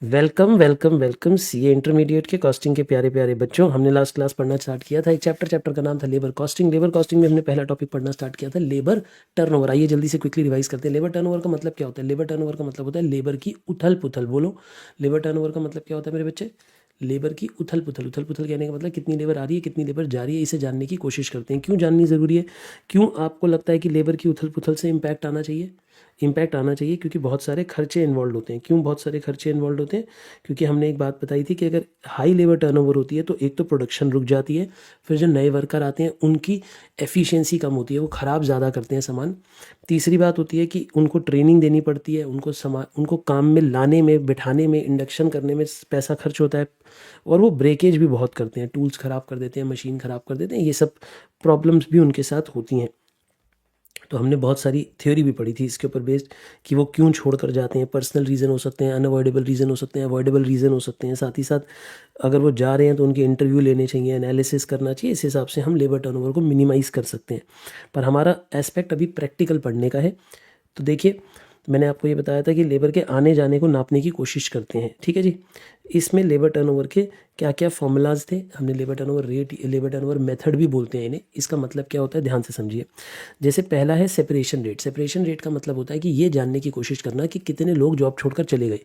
Welcome welcome welcome CA intermediate के costing के प्यारे प्यारे बच्चों। हमने लास्ट क्लास पढ़ना स्टार्ट किया था। एक चैप्टर का नाम था लेबर कॉस्टिंग। लेबर कॉस्टिंग में हमने पहला टॉपिक पढ़ना स्टार्ट किया था लेबर टर्नओवर। आइए जल्दी से क्विकली रिवाइज करते हैं। लेबर टर्नओवर का मतलब क्या होता है? लेबर टर्नओवर का मतलब होता है लेबर की उथल पुथल। बोलो, लेबर टर्नओवर का मतलब क्या होता है मेरे बच्चे? लेबर की उथल पुथल। उथल पुथल कहने का मतलब कितनी लेबर आ रही है, कितनी लेबर जा रही है, इसे जानने की कोशिश करते हैं। क्यों जाननी ज़रूरी है? क्यों आपको लगता है कि लेबर की उथल पुथल से इम्पैक्ट आना चाहिए? इम्पैक्ट आना चाहिए क्योंकि बहुत सारे खर्चे इन्वॉल्व होते हैं। क्यों बहुत सारे खर्चे इन्वॉल्व होते हैं? क्योंकि हमने एक बात बताई थी कि अगर हाई लेबर टर्नओवर होती है तो एक तो प्रोडक्शन रुक जाती है, फिर जो नए वर्कर आते हैं उनकी एफिशिएंसी कम होती है, वो ख़राब ज़्यादा करते हैं सामान। तीसरी बात होती है कि उनको ट्रेनिंग देनी पड़ती है, उनको काम में लाने में, बिठाने में, इंडक्शन करने में पैसा खर्च होता है, और वो ब्रेकेज भी बहुत करते हैं, टूल्स ख़राब कर देते हैं, मशीन ख़राब कर देते हैं। ये सब प्रॉब्लम्स भी उनके साथ होती हैं। तो हमने बहुत सारी थ्योरी भी पढ़ी थी इसके ऊपर बेस्ड कि वो क्यों छोड़कर जाते हैं। पर्सनल रीज़न हो सकते हैं, अनअवॉइडेबल रीज़न हो सकते हैं, अवॉइडेबल रीज़न हो सकते हैं। साथ ही साथ अगर वो जा रहे हैं तो उनके इंटरव्यू लेने चाहिए, एनालिसिस करना चाहिए। इस हिसाब से हम लेबर टर्नओवर को मिनिमाइज़ कर सकते हैं। पर हमारा एस्पेक्ट अभी प्रैक्टिकल पढ़ने का है। तो देखिए, मैंने आपको ये बताया था कि लेबर के आने जाने को नापने की कोशिश करते हैं। ठीक है जी। इसमें लेबर टर्नओवर के क्या क्या फॉर्मूलाज थे? हमने labour turnover rate, labour turnover method भी बोलते हैं इन्हें। इसका मतलब क्या होता है, ध्यान से समझिए। जैसे पहला है सेपरेशन रेट। सेपरेशन रेट का मतलब होता है कि ये जानने की कोशिश करना कि कितने लोग जॉब छोड़कर चले गए।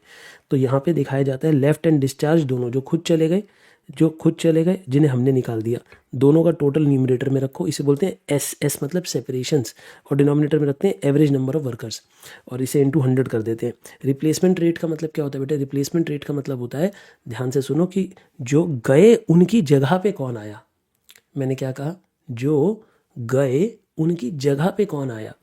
तो यहाँ पे दिखाया जाता है लेफ्ट एंड डिस्चार्ज दोनों, जो खुद चले गए, जिन्हें हमने निकाल दिया, दोनों का टोटल न्यूमरेटर में रखो। इसे बोलते हैं एस। एस मतलब सेपरेशंस, और डिनोमिनेटर में रखते हैं एवरेज नंबर ऑफ वर्कर्स, और इसे इंटू 100 कर देते हैं। रिप्लेसमेंट रेट का मतलब क्या होता है बेटे? रिप्लेसमेंट रेट का मतलब होता है, ध्यान से सुनो, कि जो गए उनकी जगह पे कौन आया। मैंने क्या कहा? जो गए उनकी जगह पे कौन आया,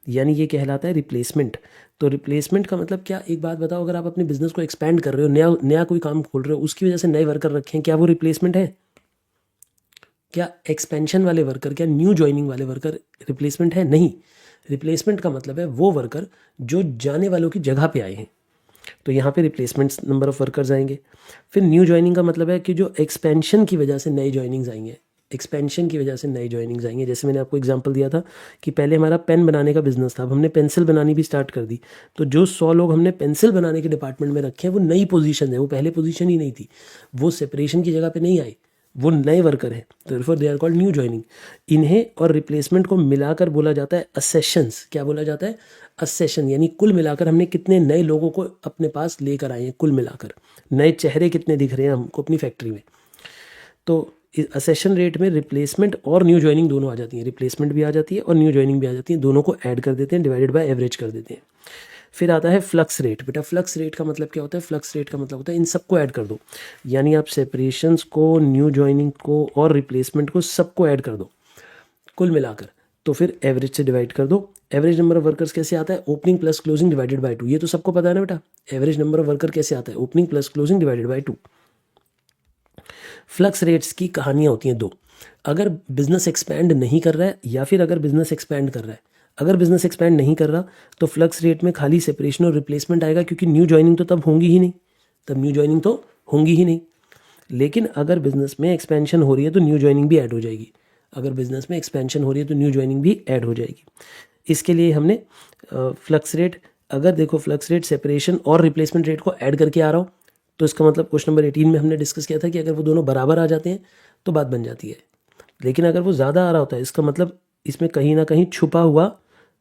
यानी ये कहलाता है रिप्लेसमेंट। तो रिप्लेसमेंट का मतलब क्या? एक बात बताओ, अगर आप अपने बिजनेस को एक्सपेंड कर रहे हो, नया नया कोई काम खोल रहे हो, उसकी वजह से नए वर्कर रखे हैं, क्या वो रिप्लेसमेंट है? क्या एक्सपेंशन वाले वर्कर, क्या न्यू ज्वाइनिंग वाले वर्कर रिप्लेसमेंट है? नहीं। रिप्लेसमेंट का मतलब है वो वर्कर जो जाने वालों की जगह पे आए हैं। तो यहाँ पे रिप्लेसमेंट नंबर ऑफ वर्कर्स आएंगे। फिर न्यू ज्वाइनिंग का मतलब है कि जो एक्सपेंशन की वजह से नए ज्वाइनिंग्स आएंगे। एक्सपेंशन की वजह से नए ज्वाइनिंग्स आएंगे। जैसे मैंने आपको एग्जांपल दिया था कि पहले हमारा पेन बनाने का बिजनेस था, अब हमने पेंसिल बनानी भी स्टार्ट कर दी। तो जो 100 लोग हमने पेंसिल बनाने के डिपार्टमेंट में रखे हैं, वो नई पोजीशन है, वो पहले पोजीशन ही नहीं थी। वो सेपरेशन की जगह पे नहीं आए, वो नए वर्कर हैं। तो फिर they are called new joining. इन्हें और रिप्लेसमेंट को मिलाकर बोला जाता है असेशंस। क्या बोला जाता है? असेशन। यानी कुल मिलाकर हमने कितने नए लोगों को अपने पास लेकर आए हैं, कुल मिलाकर नए चेहरे कितने दिख रहे हैं हमको अपनी फैक्ट्री में। तो असेशन रेट में रिप्लेसमेंट और न्यू ज्वाइनिंग दोनों आ जाती है। रिप्लेसमेंट भी आ जाती है और न्यू ज्वाइनिंग भी आ जाती है। दोनों को ऐड कर देते हैं, डिवाइडेड बाय एवरेज कर देते हैं। फिर आता है फ्लक्स रेट। बेटा फ्लक्स रेट का मतलब क्या होता है? फ्लक्स रेट का मतलब होता है इन सबको ऐड कर दो। यानी आप सेपरेशंस को, न्यू ज्वाइनिंग को और रिप्लेसमेंट को सबको ऐड कर दो कुल मिलाकर। तो फिर एवरेज से डिवाइड कर दो। एवरेज नंबर ऑफ वर्कर्स कैसे आता है? Opening plus closing divided by 2। ये तो सबको पता है ना बेटा। एवरेज नंबर ऑफ वर्कर कैसे आता है? Opening plus closing divided by 2। Flux rates की कहानियाँ होती हैं दो। अगर बिजनेस एक्सपैंड नहीं कर रहा है, या फिर अगर बिजनेस एक्सपैंड कर रहा है। अगर बिजनेस एक्सपैंड नहीं कर रहा तो फ्लक्स रेट में खाली सेपरेशन और रिप्लेसमेंट आएगा, क्योंकि न्यू ज्वाइनिंग तो तब होंगी ही नहीं। तब न्यू ज्वाइनिंग तो होंगी ही नहीं। लेकिन अगर बिजनेस में एक्सपेंशन हो रही है तो न्यू ज्वाइनिंग भी ऐड हो जाएगी। अगर बिजनेस में एक्सपेंशन हो रही है तो न्यू ज्वाइनिंग भी ऐड हो जाएगी। इसके लिए हमने फ्लक्स रेट, अगर देखो फ्लक्स रेट सेपरेशन और रिप्लेसमेंट रेट को ऐड करके आ रहा हो, तो इसका मतलब क्वेश्चन नंबर 18 में हमने डिस्कस किया था कि अगर वो दोनों बराबर आ जाते हैं तो बात बन जाती है। लेकिन अगर वो ज़्यादा आ रहा होता है, इसका मतलब इसमें कहीं ना कहीं छुपा हुआ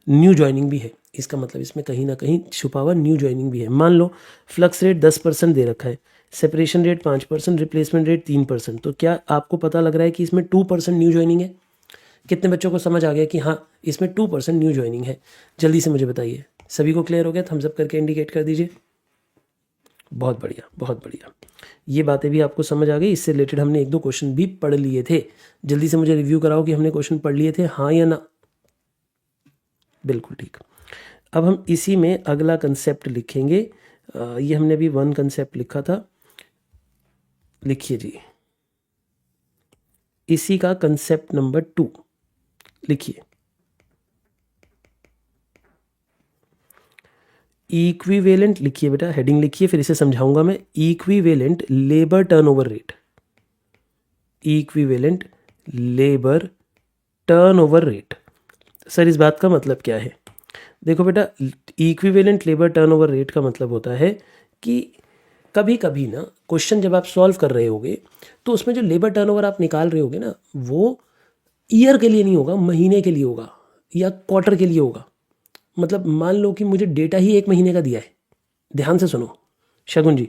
न्यू ज्वाइनिंग भी है। इसका मतलब इसमें कहीं ना कहीं छुपा हुआ न्यू ज्वाइनिंग भी है। मान लो फ्लक्स रेट 10% दे रखा है, सेपरेशन रेट 5%, रिप्लेसमेंट रेट 3%। तो क्या आपको पता लग रहा है कि इसमें 2% न्यू ज्वाइनिंग है? कितने बच्चों को समझ आ गया कि हाँ इसमें 2% न्यू ज्वाइनिंग है? जल्दी से मुझे बताइए। सभी को क्लियर हो गया? थम्स अप करके इंडिकेट कर दीजिए। बहुत बढ़िया, बहुत बढ़िया। ये बातें भी आपको समझ आ गई। इससे रिलेटेड हमने एक दो क्वेश्चन भी पढ़ लिए थे। जल्दी से मुझे रिव्यू कराओ कि हमने क्वेश्चन पढ़ लिए थे, हाँ या ना? बिल्कुल ठीक। अब हम इसी में अगला कंसेप्ट लिखेंगे। ये हमने अभी 1 कंसेप्ट लिखा था, लिखिए जी। इसी का कंसेप्ट नंबर 2 लिखिए। इक्विवेलेंट लिखिए बेटा, हेडिंग लिखिए, फिर इसे समझाऊंगा मैं। Equivalent labour turnover rate. Equivalent labour turnover rate. Sir इस बात का मतलब क्या है? देखो बेटा, इक्विवेलेंट लेबर टर्नओवर रेट का मतलब होता है कि कभी कभी ना क्वेश्चन जब आप सॉल्व कर रहे होगे तो उसमें जो लेबर टर्नओवर आप निकाल रहे होगे ना, वो ईयर के लिए नहीं होगा, महीने के लिए होगा या क्वार्टर के लिए होगा। मतलब मान लो कि मुझे डेटा ही 1 महीने का दिया है। ध्यान से सुनो शगुन जी,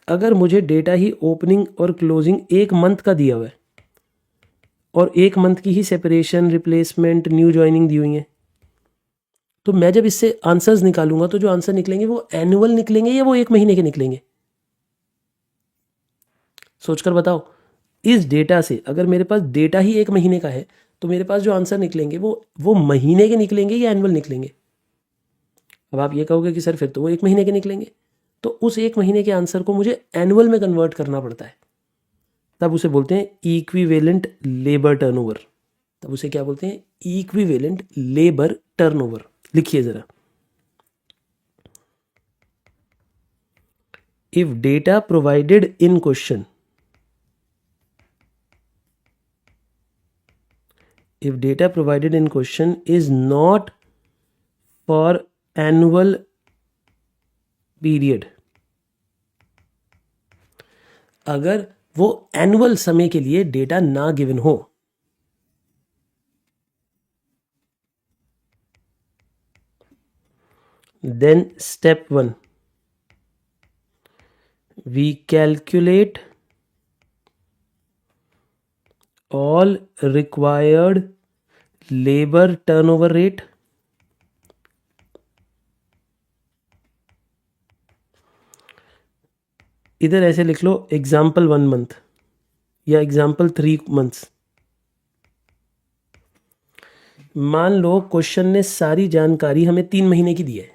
अगर मुझे डेटा ही ओपनिंग और क्लोजिंग 1 मंथ का दिया हुआ है और 1 मंथ की ही सेपरेशन, रिप्लेसमेंट, न्यू ज्वाइनिंग दी हुई है, तो मैं जब इससे आंसर्स निकालूंगा तो जो आंसर निकलेंगे वो एनुअल निकलेंगे या वो 1 महीने के निकलेंगे? सोचकर बताओ। इस डेटा से अगर मेरे पास डेटा ही 1 महीने का है तो मेरे पास जो आंसर निकलेंगे वो महीने के निकलेंगे या एनुअल निकलेंगे? अब आप ये कहोगे कि सर फिर तो वो 1 महीने के निकलेंगे, तो उस 1 महीने के आंसर को मुझे एनुअल में कन्वर्ट करना पड़ता है। तब उसे बोलते हैं इक्विवेलेंट लेबर टर्नओवर। तब उसे क्या बोलते हैं? Equivalent labour turnover. लिखिए जरा, if data provided in question, if data provided in question is not for annual period, अगर वो एनुअल समय के लिए डेटा ना गिवन हो, then step 1, we calculate all required labor turnover rate इधर ऐसे लिख लो एग्जाम्पल 1 मंथ या एग्जाम्पल 3 मंथ्स। मान लो क्वेश्चन ने सारी जानकारी हमें 3 महीने की दी है।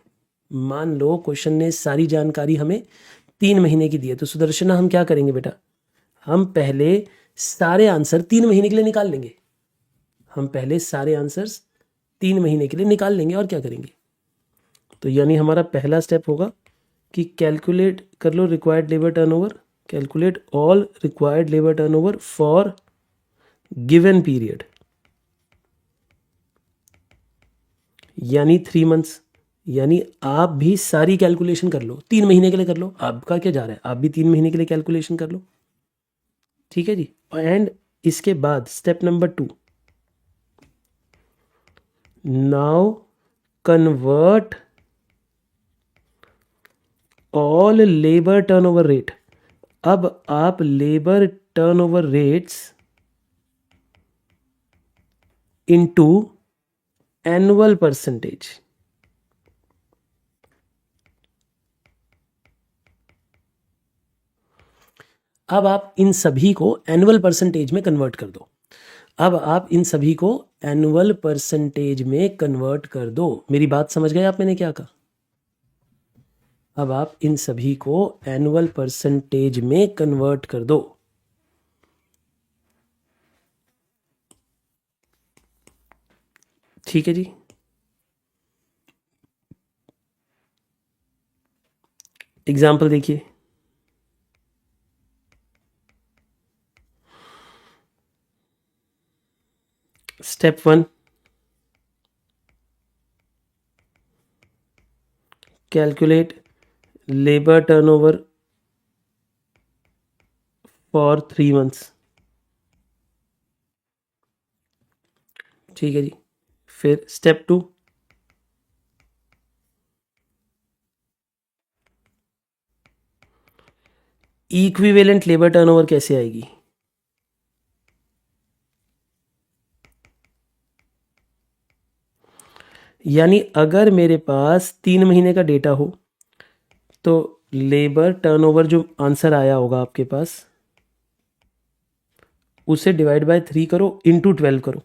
मान लो क्वेश्चन ने सारी जानकारी हमें 3 महीने की दी है, तो सुदर्शना हम क्या करेंगे बेटा? हम पहले सारे आंसर 3 महीने के लिए निकाल लेंगे। हम पहले सारे आंसर्स 3 महीने के लिए निकाल लेंगे और क्या करेंगे? तो यानी हमारा पहला स्टेप होगा कि कैलकुलेट कर लो required labour turnover, calculate all required labour turnover for given period, यानी 3 मंथ्स। यानी आप भी सारी कैलकुलेशन कर लो, 3 महीने के लिए कर लो। आपका क्या जा रहा है, आप भी 3 महीने के लिए कैलकुलेशन कर लो। ठीक है जी। एंड इसके बाद step number 2, now convert all labour turnover rate. अब आप labour turnover rates into annual percentage. अब आप इन सभी को एनुअल परसेंटेज में कन्वर्ट कर दो। अब आप इन सभी को एनुअल परसेंटेज में कन्वर्ट कर दो। मेरी बात समझ गए आप, मैंने क्या कहा? अब आप इन सभी को एनुअल परसेंटेज में कन्वर्ट कर दो। ठीक है जी। एग्जाम्पल देखिए, step 1, calculate labour turnover for 3 months. ठीक है जी। फिर स्टेप 2, इक्विवेलेंट लेबर टर्नओवर कैसे आएगी? यानी अगर मेरे पास 3 महीने का डेटा हो तो लेबर टर्नओवर जो आंसर आया होगा आपके पास, उसे डिवाइड बाय 3 करो, इंटू 12 करो।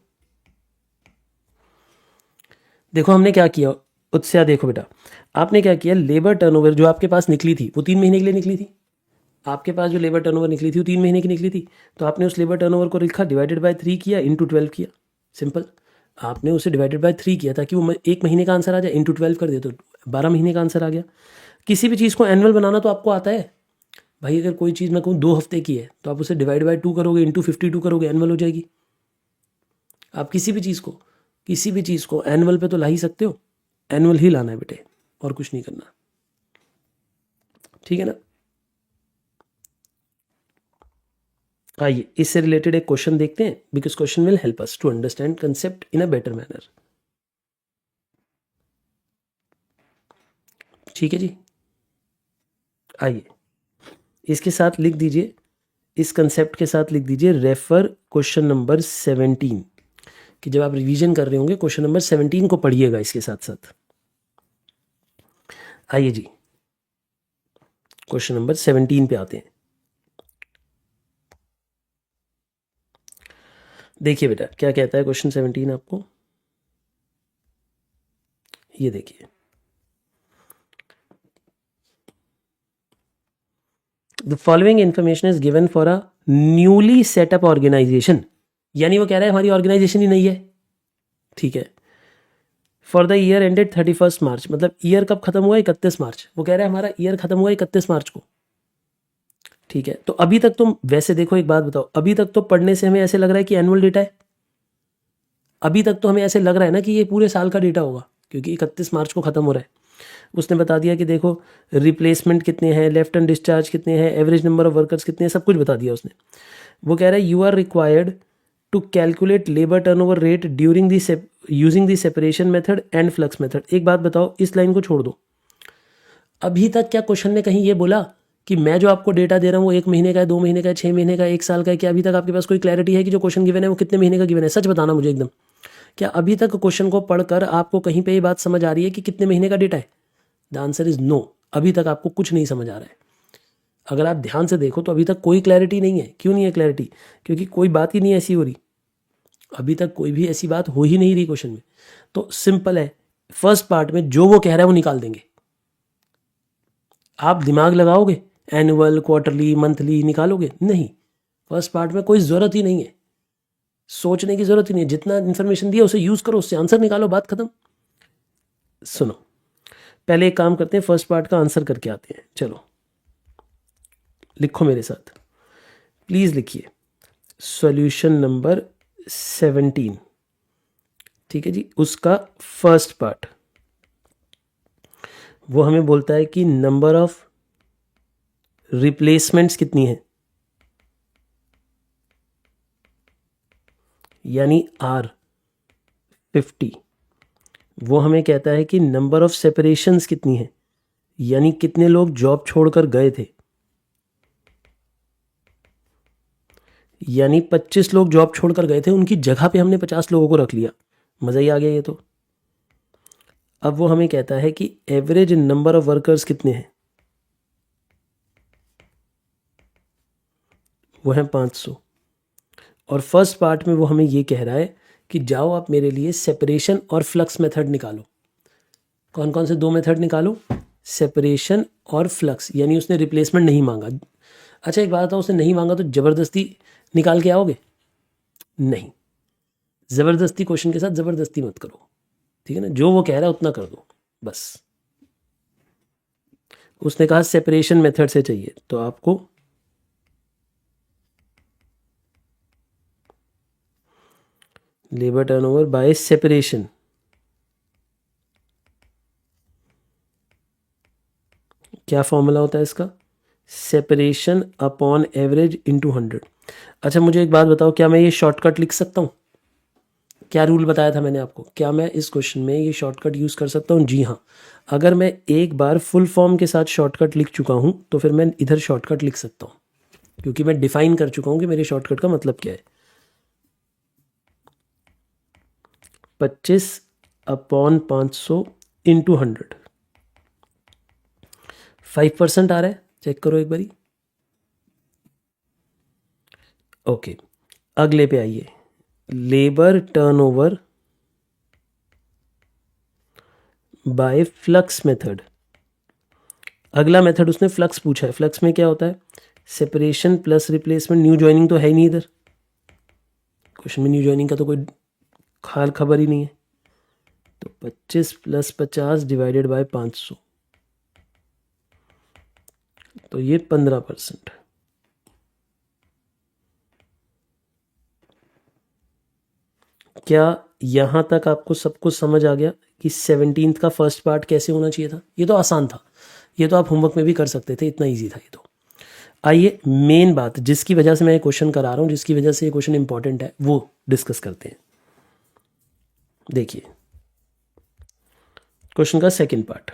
देखो हमने क्या किया, उत्साह देखो बेटा, आपने क्या किया, लेबर टर्नओवर जो आपके पास निकली थी वो 3 महीने के लिए निकली थी। आपके पास जो लेबर टर्नओवर निकली थी वो 3 महीने की निकली थी, तो आपने उस लेबर टर्नओवर को लिखा, डिवाइडेड बाय 3 किया, इंटू 12 किया। सिंपल। आपने उसे डिवाइडेड बाय 3 किया ताकि वो 1 महीने का आंसर आ जाए, इंटू 12 कर दे तो 12 महीने का आंसर आ गया। किसी भी चीज़ को एनुअल बनाना तो आपको आता है भाई। अगर कोई चीज़ मैं कहूँ 2 हफ्ते की है तो आप उसे डिवाइड बाय 2 करोगे, इंटू 52 करोगे, एनुअल हो जाएगी। आप किसी भी चीज़ को एनुअल पे तो ला ही सकते हो। एनुअल ही लाना है बेटे, और कुछ नहीं करना। ठीक है ना? आइए इससे रिलेटेड एक क्वेश्चन देखते हैं, because question will help us to understand concept in a better manner. ठीक है जी, आइए इसके साथ लिख दीजिए, इस कंसेप्ट के साथ लिख दीजिए रेफर क्वेश्चन नंबर 17, कि जब आप रिवीजन कर रहे होंगे क्वेश्चन नंबर 17 को पढ़िएगा इसके साथ साथ। आइए जी क्वेश्चन नंबर 17 पे आते हैं। देखिए बेटा क्या कहता है क्वेश्चन 17 आपको, ये देखिए, the following information is given for a newly setup organisation, यानी वो कह रहा है हमारी ऑर्गेनाइजेशन ही नहीं है, ठीक है। फॉर द ईयर एंडेड 31 मार्च, मतलब ईयर कब खत्म हुआ, 31 मार्च, वो कह रहा है हमारा ईयर खत्म हुआ 31 मार्च को, ठीक है। तो अभी तक तुम वैसे देखो, एक बात बताओ, अभी तक तो पढ़ने से हमें ऐसे लग रहा है कि एनुअल डेटा है, अभी तक तो हमें ऐसे लग रहा है ना कि ये पूरे साल का डेटा होगा, क्योंकि 31 मार्च को ख़त्म हो रहा है। उसने बता दिया कि देखो रिप्लेसमेंट कितने हैं, लेफ्ट एंड डिस्चार्ज कितने हैं, एवरेज नंबर ऑफ वर्कर्स कितने हैं, सब कुछ बता दिया उसने। वो कह रहा है you are required to calculate labour turnover rate during the using the separation method and flux method. एक बात बताओ, इस लाइन को छोड़ दो, अभी तक क्या क्वेश्चन ने कहीं ये बोला कि मैं जो आपको डेटा दे रहा हूँ वो 1 महीने का है, 2 महीने का है, 6 महीने का है, 1 साल का है? क्या अभी तक आपके पास कोई क्लैरिटी है कि जो क्वेश्चन गिवन है वो कितने महीने का गिवन है? सच बताना मुझे एकदम, क्या अभी तक क्वेश्चन को पढ़कर आपको कहीं पे ये बात समझ आ रही है कि कितने महीने का डेटा है? द आंसर इज नो, अभी तक आपको कुछ नहीं समझ आ रहा है। अगर आप ध्यान से देखो तो अभी तक कोई क्लैरिटी नहीं है। क्यों नहीं है क्लैरिटी? क्योंकि कोई बात ही नहीं ऐसी हो रही, अभी तक कोई भी ऐसी बात हो ही नहीं रही क्वेश्चन में। तो सिंपल है, फर्स्ट पार्ट में जो वो कह रहा है वो निकाल देंगे। आप दिमाग लगाओगे, एनुअल, क्वार्टरली, मंथली निकालोगे? नहीं, फर्स्ट पार्ट में कोई ज़रूरत ही नहीं है, सोचने की ज़रूरत ही नहीं है। जितना इन्फॉर्मेशन दिया उसे यूज़ करो, उससे आंसर निकालो, बात खत्म। सुनो, पहले एक काम करते हैं, फर्स्ट पार्ट का आंसर करके आते हैं। चलो लिखो मेरे साथ, प्लीज़ लिखिए सॉल्यूशन नंबर 17, ठीक है जी। उसका फर्स्ट पार्ट वो हमें बोलता है कि नंबर ऑफ रिप्लेसमेंट्स कितनी है, यानी R50। वो हमें कहता है कि नंबर ऑफ सेपरेशंस कितनी है, यानी कितने लोग जॉब छोड़कर गए थे, यानी 25 लोग जॉब छोड़कर गए थे, उनकी जगह पे हमने 50 लोगों को रख लिया। मज़ा ही आ गया ये तो। अब वो हमें कहता है कि एवरेज नंबर ऑफ वर्कर्स कितने हैं, वो हैं 500। और फर्स्ट पार्ट में वो हमें ये कह रहा है कि जाओ आप मेरे लिए सेपरेशन और फ्लक्स मेथड निकालो। कौन कौन से 2 मेथड निकालो? सेपरेशन और फ्लक्स, यानी उसने रिप्लेसमेंट नहीं मांगा। अच्छा एक बात बताओ, उसने नहीं मांगा तो ज़बरदस्ती निकाल के आओगे? नहीं, ज़बरदस्ती क्वेश्चन के साथ ज़बरदस्ती मत करो, ठीक है ना। जो वो कह रहा है उतना कर दो बस। उसने कहा सेपरेशन मेथड से चाहिए, तो आपको लेबर टर्नओवर बाय सेपरेशन, क्या फॉर्मूला होता है इसका? Separation upon average into 100। अच्छा मुझे एक बात बताओ, क्या मैं ये शॉर्टकट लिख सकता हूँ? क्या रूल बताया था मैंने आपको, क्या मैं इस क्वेश्चन में ये शॉर्टकट यूज़ कर सकता हूँ? जी हाँ, अगर मैं एक बार फुल फॉर्म के साथ शॉर्टकट लिख चुका हूँ तो फिर मैं इधर शॉर्टकट लिख सकता हूँ, क्योंकि मैं डिफाइन कर चुका हूँ कि मेरे शॉर्टकट का मतलब क्या है। 25 अपॉन 500 इंटू 100, 5% आ रहा है, चेक करो एक बारी। ओके, अगले पे आइए, labour turnover by flux method. अगला मेथड उसने फ्लक्स पूछा है। फ्लक्स में क्या होता है? Separation plus replacement. New joining तो है ही नहीं इधर क्वेश्चन में, न्यू ज्वाइनिंग का तो कोई खाल खबर ही नहीं है। तो 25 प्लस 50 डिवाइडेड बाय 500, तो ये 15%। क्या यहाँ तक आपको सब कुछ समझ आ गया कि 17th का फर्स्ट पार्ट कैसे होना चाहिए था? ये तो आसान था, ये तो आप होमवर्क में भी कर सकते थे, इतना ईजी था ये तो। आइए मेन बात जिसकी वजह से मैं ये क्वेश्चन करा रहा हूँ, जिसकी वजह से ये क्वेश्चन इंपॉर्टेंट है, वो डिस्कस करते हैं। देखिए क्वेश्चन का सेकंड पार्ट,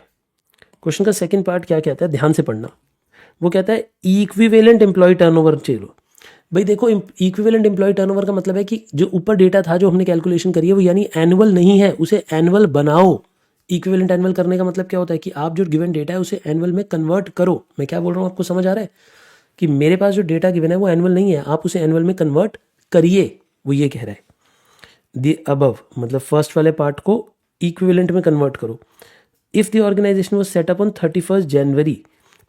क्वेश्चन का सेकंड पार्ट क्या कहता है, ध्यान से पढ़ना। वो कहता है इक्विवेलेंट एम्प्लॉय टर्नओवर चलो। भाई देखो, इक्विवेलेंट एम्प्लॉय टर्नओवर का मतलब है कि जो ऊपर डेटा था जो हमने कैलकुलेशन करी है वो यानी एनुअल नहीं है, उसे एनुअल बनाओ। इक्विवेलेंट एनुअल करने का मतलब क्या होता है कि आप जो गिवन डेटा है उसे एनुअल में कन्वर्ट करो। मैं क्या बोल रहा हूँ आपको समझ आ रहा है कि मेरे पास जो डेटा गिवन है वो एनुअल नहीं है, आप उसे एनुअल में कन्वर्ट करिए, वो ये कह रहा है। दी अबव मतलब फर्स्ट वाले पार्ट को इक्विवेलेंट में कन्वर्ट करो। If the organisation was set up on 31 January,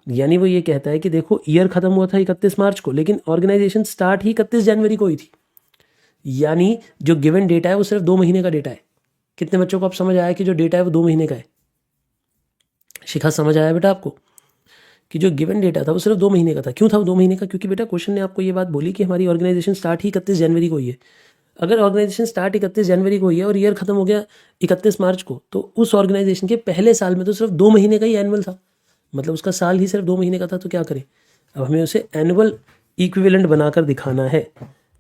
यानी वो ये कहता है कि देखो ईयर खत्म हुआ था 31 मार्च को, लेकिन ऑर्गेनाइजेशन स्टार्ट ही 31 जनवरी को ही थी, यानी जो गिवन डेटा है वो सिर्फ 2 महीने का डेटा है। कितने बच्चों को आप समझ आया कि जो डेटा है वो 2 महीने का है? शिखा समझ आया बेटा आपको कि जो गिवन डेटा था वो सिर्फ 2 महीने का था? क्यों था वो 2 महीने का? क्योंकि बेटा क्वेश्चन ने आपको ये बात बोली कि हमारी ऑर्गेनाइजेशन स्टार्ट ही 31 जनवरी को ही है। अगर ऑर्गेनाइजेशन स्टार्ट 31 जनवरी को ही है और ईयर खत्म हो गया 31 मार्च को, तो उस ऑर्गेनाइजेशन के पहले साल में तो सिर्फ 2 महीने का ही एनुअल था, मतलब उसका साल ही सिर्फ 2 महीने का था। तो क्या करें, अब हमें उसे एनुअल इक्विवेलेंट बनाकर दिखाना है।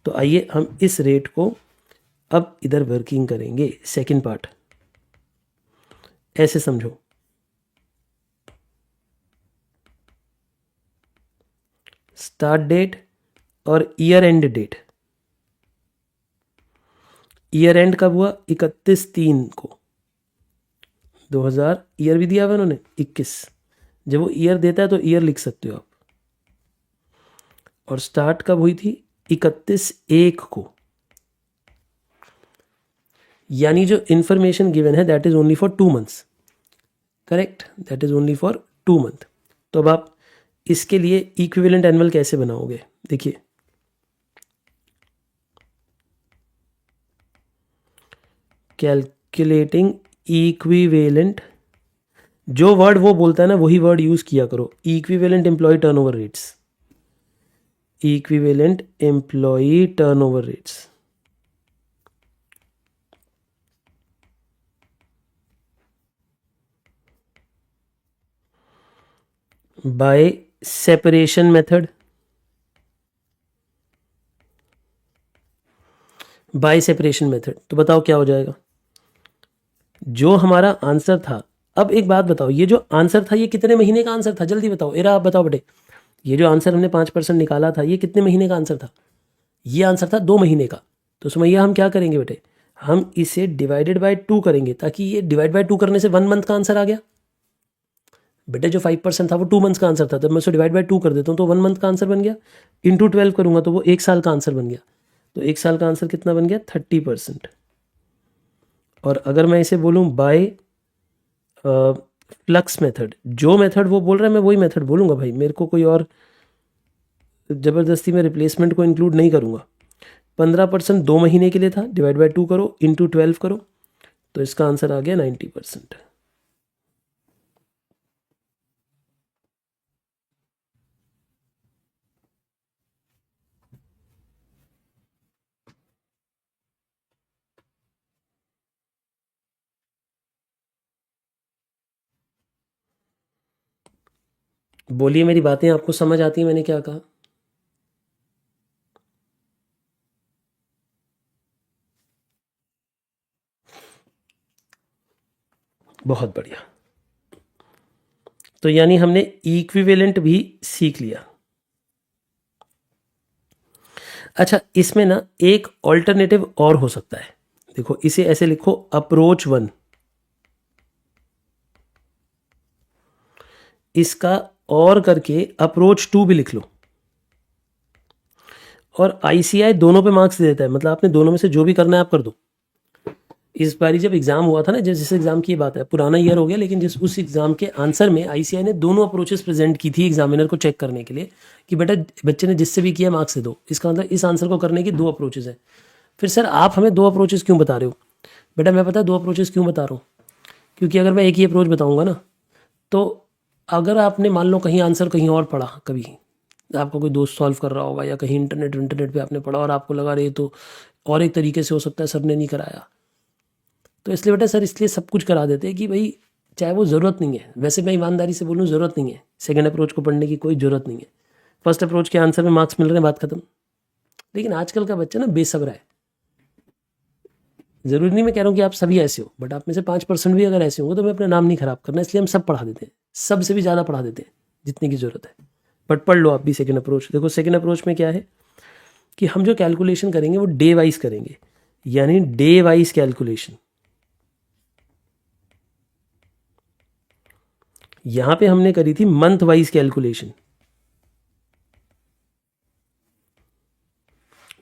तो आइए हम इस रेट को अब इधर वर्किंग करेंगे। सेकंड पार्ट ऐसे समझो, स्टार्ट डेट और year end date. Year end कब हुआ? 31/3 को 2000, ईयर भी दिया हुआ उन्होंने 21। जब वो ईयर देता है तो ईयर लिख सकते हो आप। और स्टार्ट कब हुई थी? 31/1 को। यानी जो इंफॉर्मेशन गिवन है that is only for 2 months, correct, that is only for 2 month. तो अब आप इसके लिए इक्विवेलेंट एनुअल कैसे बनाओगे? देखिए कैलकुलेटिंग इक्विवेलेंट, जो वर्ड वो बोलता है ना वही वर्ड यूज किया करो। Equivalent employ turnover rates, equivalent employ turnover rates by separation method, by separation method. तो बताओ क्या हो जाएगा? जो हमारा आंसर था, अब एक बात बताओ, ये जो आंसर था ये कितने महीने का आंसर था? जल्दी बताओ, एरा आप बताओ बेटे। ये जो आंसर हमने 5% निकाला था ये कितने महीने का आंसर था? ये आंसर था 2 महीने का। तो सुमैया हम क्या करेंगे बेटे, हम इसे डिवाइडेड बाय 2 करेंगे, ताकि ये डिवाइड बाय 2 करने से 1 मंथ का आंसर आ गया। बेटे जो 5% था वो 2 मंथ्स का आंसर था, तो मैं उसे डिवाइड बाय 2 कर देता हूँ तो 1 मंथ का आंसर बन गया। इंटू 12 करूँगा तो वो 1 साल का आंसर बन गया। तो 1 साल का आंसर कितना बन गया? 30%। और अगर मैं इसे बोलूँ बाय फ्लक्स मेथड, जो मेथड वो बोल रहा है मैं वही मेथड बोलूँगा भाई, मेरे को कोई और ज़बरदस्ती में रिप्लेसमेंट को इंक्लूड नहीं करूँगा। 15% 2 महीने के लिए था, डिवाइड बाय 2 करो, इंटू 12 करो, तो इसका आंसर आ गया 90%। बोलिए मेरी बातें आपको समझ आती हैं मैंने क्या कहा? बहुत बढ़िया। तो यानी हमने इक्विवेलेंट भी सीख लिया। अच्छा, इसमें ना एक ऑल्टरनेटिव और हो सकता है। देखो इसे ऐसे लिखो, अप्रोच 1। इसका और करके अप्रोच 2 भी लिख लो। और आईसीआई दोनों पे मार्क्स दे देता है, मतलब आपने दोनों में से जो भी करना है आप कर दो। इस बारी जब एग्जाम हुआ था ना, जिस एग्जाम की बात है, पुराना ईयर हो गया, लेकिन जिस उस एग्जाम के आंसर में आईसीआई ने दोनों अप्रोचेस प्रेजेंट की थी एग्जामिनर को चेक करने के लिए कि बेटा बच्चे ने जिससे भी किया मार्क्स दे दो। इसका मतलब इस आंसर को करने की 2 अप्रोचेस हैं। फिर सर आप हमें 2 अप्रोचेस क्यों बता रहे हो? बेटा मैं पता है 2 अप्रोचेस क्यों बता रहा हूँ, क्योंकि अगर मैं एक ही अप्रोच बताऊँगा ना, तो अगर आपने मान लो कहीं आंसर कहीं और पढ़ा, कभी आपका कोई दोस्त सॉल्व कर रहा होगा या कहीं इंटरनेट पे आपने पढ़ा और आपको लगा रहे तो और एक तरीके से हो सकता है, सर ने नहीं कराया, तो इसलिए बेटा सर इसलिए सब कुछ करा देते हैं कि भाई चाहे वो ज़रूरत नहीं है। वैसे मैं ईमानदारी से बोलूँ ज़रूरत नहीं है, सेकंड अप्रोच को पढ़ने की कोई ज़रूरत नहीं है। फर्स्ट अप्रोच के आंसर में मार्क्स मिल रहे हैं, बात खत्म। लेकिन आजकल का बच्चा ना बेसब्र है। ज़रूरी नहीं मैं कह रहा हूँ कि आप सभी ऐसे हो, बट आप में से 5% भी अगर ऐसे होंगे तो मैं अपना नाम नहीं खराब करना, इसलिए हम सब पढ़ा देते हैं, सबसे भी ज़्यादा पढ़ा देते हैं जितने की ज़रूरत है। बट पढ़ लो आप भी सेकेंड अप्रोच। देखो सेकेंड अप्रोच में क्या है कि हम जो कैलकुलेशन करेंगे वो डे वाइज करेंगे, यानी डे वाइज कैलकुलेशन। यहां पे हमने करी थी मंथ वाइज कैलकुलेशन।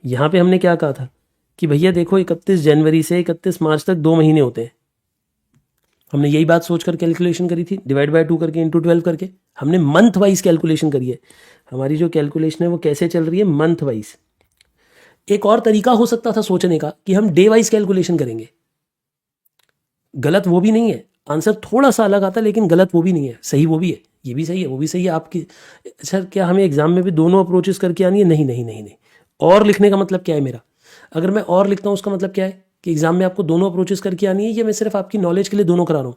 यहां पे हमने क्या कहा था कि भैया देखो 31 जनवरी से 31 मार्च तक 2 महीने होते हैं। हमने यही बात सोचकर कैलकुलेशन करी थी, डिवाइड बाय 2 करके इंटू 12 करके। हमने मंथ वाइज कैलकुलेशन करी है। हमारी जो कैलकुलेशन है वो कैसे चल रही है, मंथ वाइज। एक और तरीका हो सकता था सोचने का कि हम डे वाइज कैलकुलेशन करेंगे। गलत वो भी नहीं है, आंसर थोड़ा सा अलग आता है लेकिन गलत वो भी नहीं है, सही वो भी है, ये भी सही है, वो भी सही है आपकी। सर क्या हमें एग्जाम में भी दोनों अप्रोचेस करके आनी है? नहीं नहीं नहीं नहीं। और लिखने का मतलब क्या है मेरा? अगर मैं और लिखता हूँ उसका मतलब क्या है कि एग्जाम में आपको दोनों अप्रोचेस करके आनी है, या मैं सिर्फ आपकी नॉलेज के लिए दोनों करा रहा हूँ?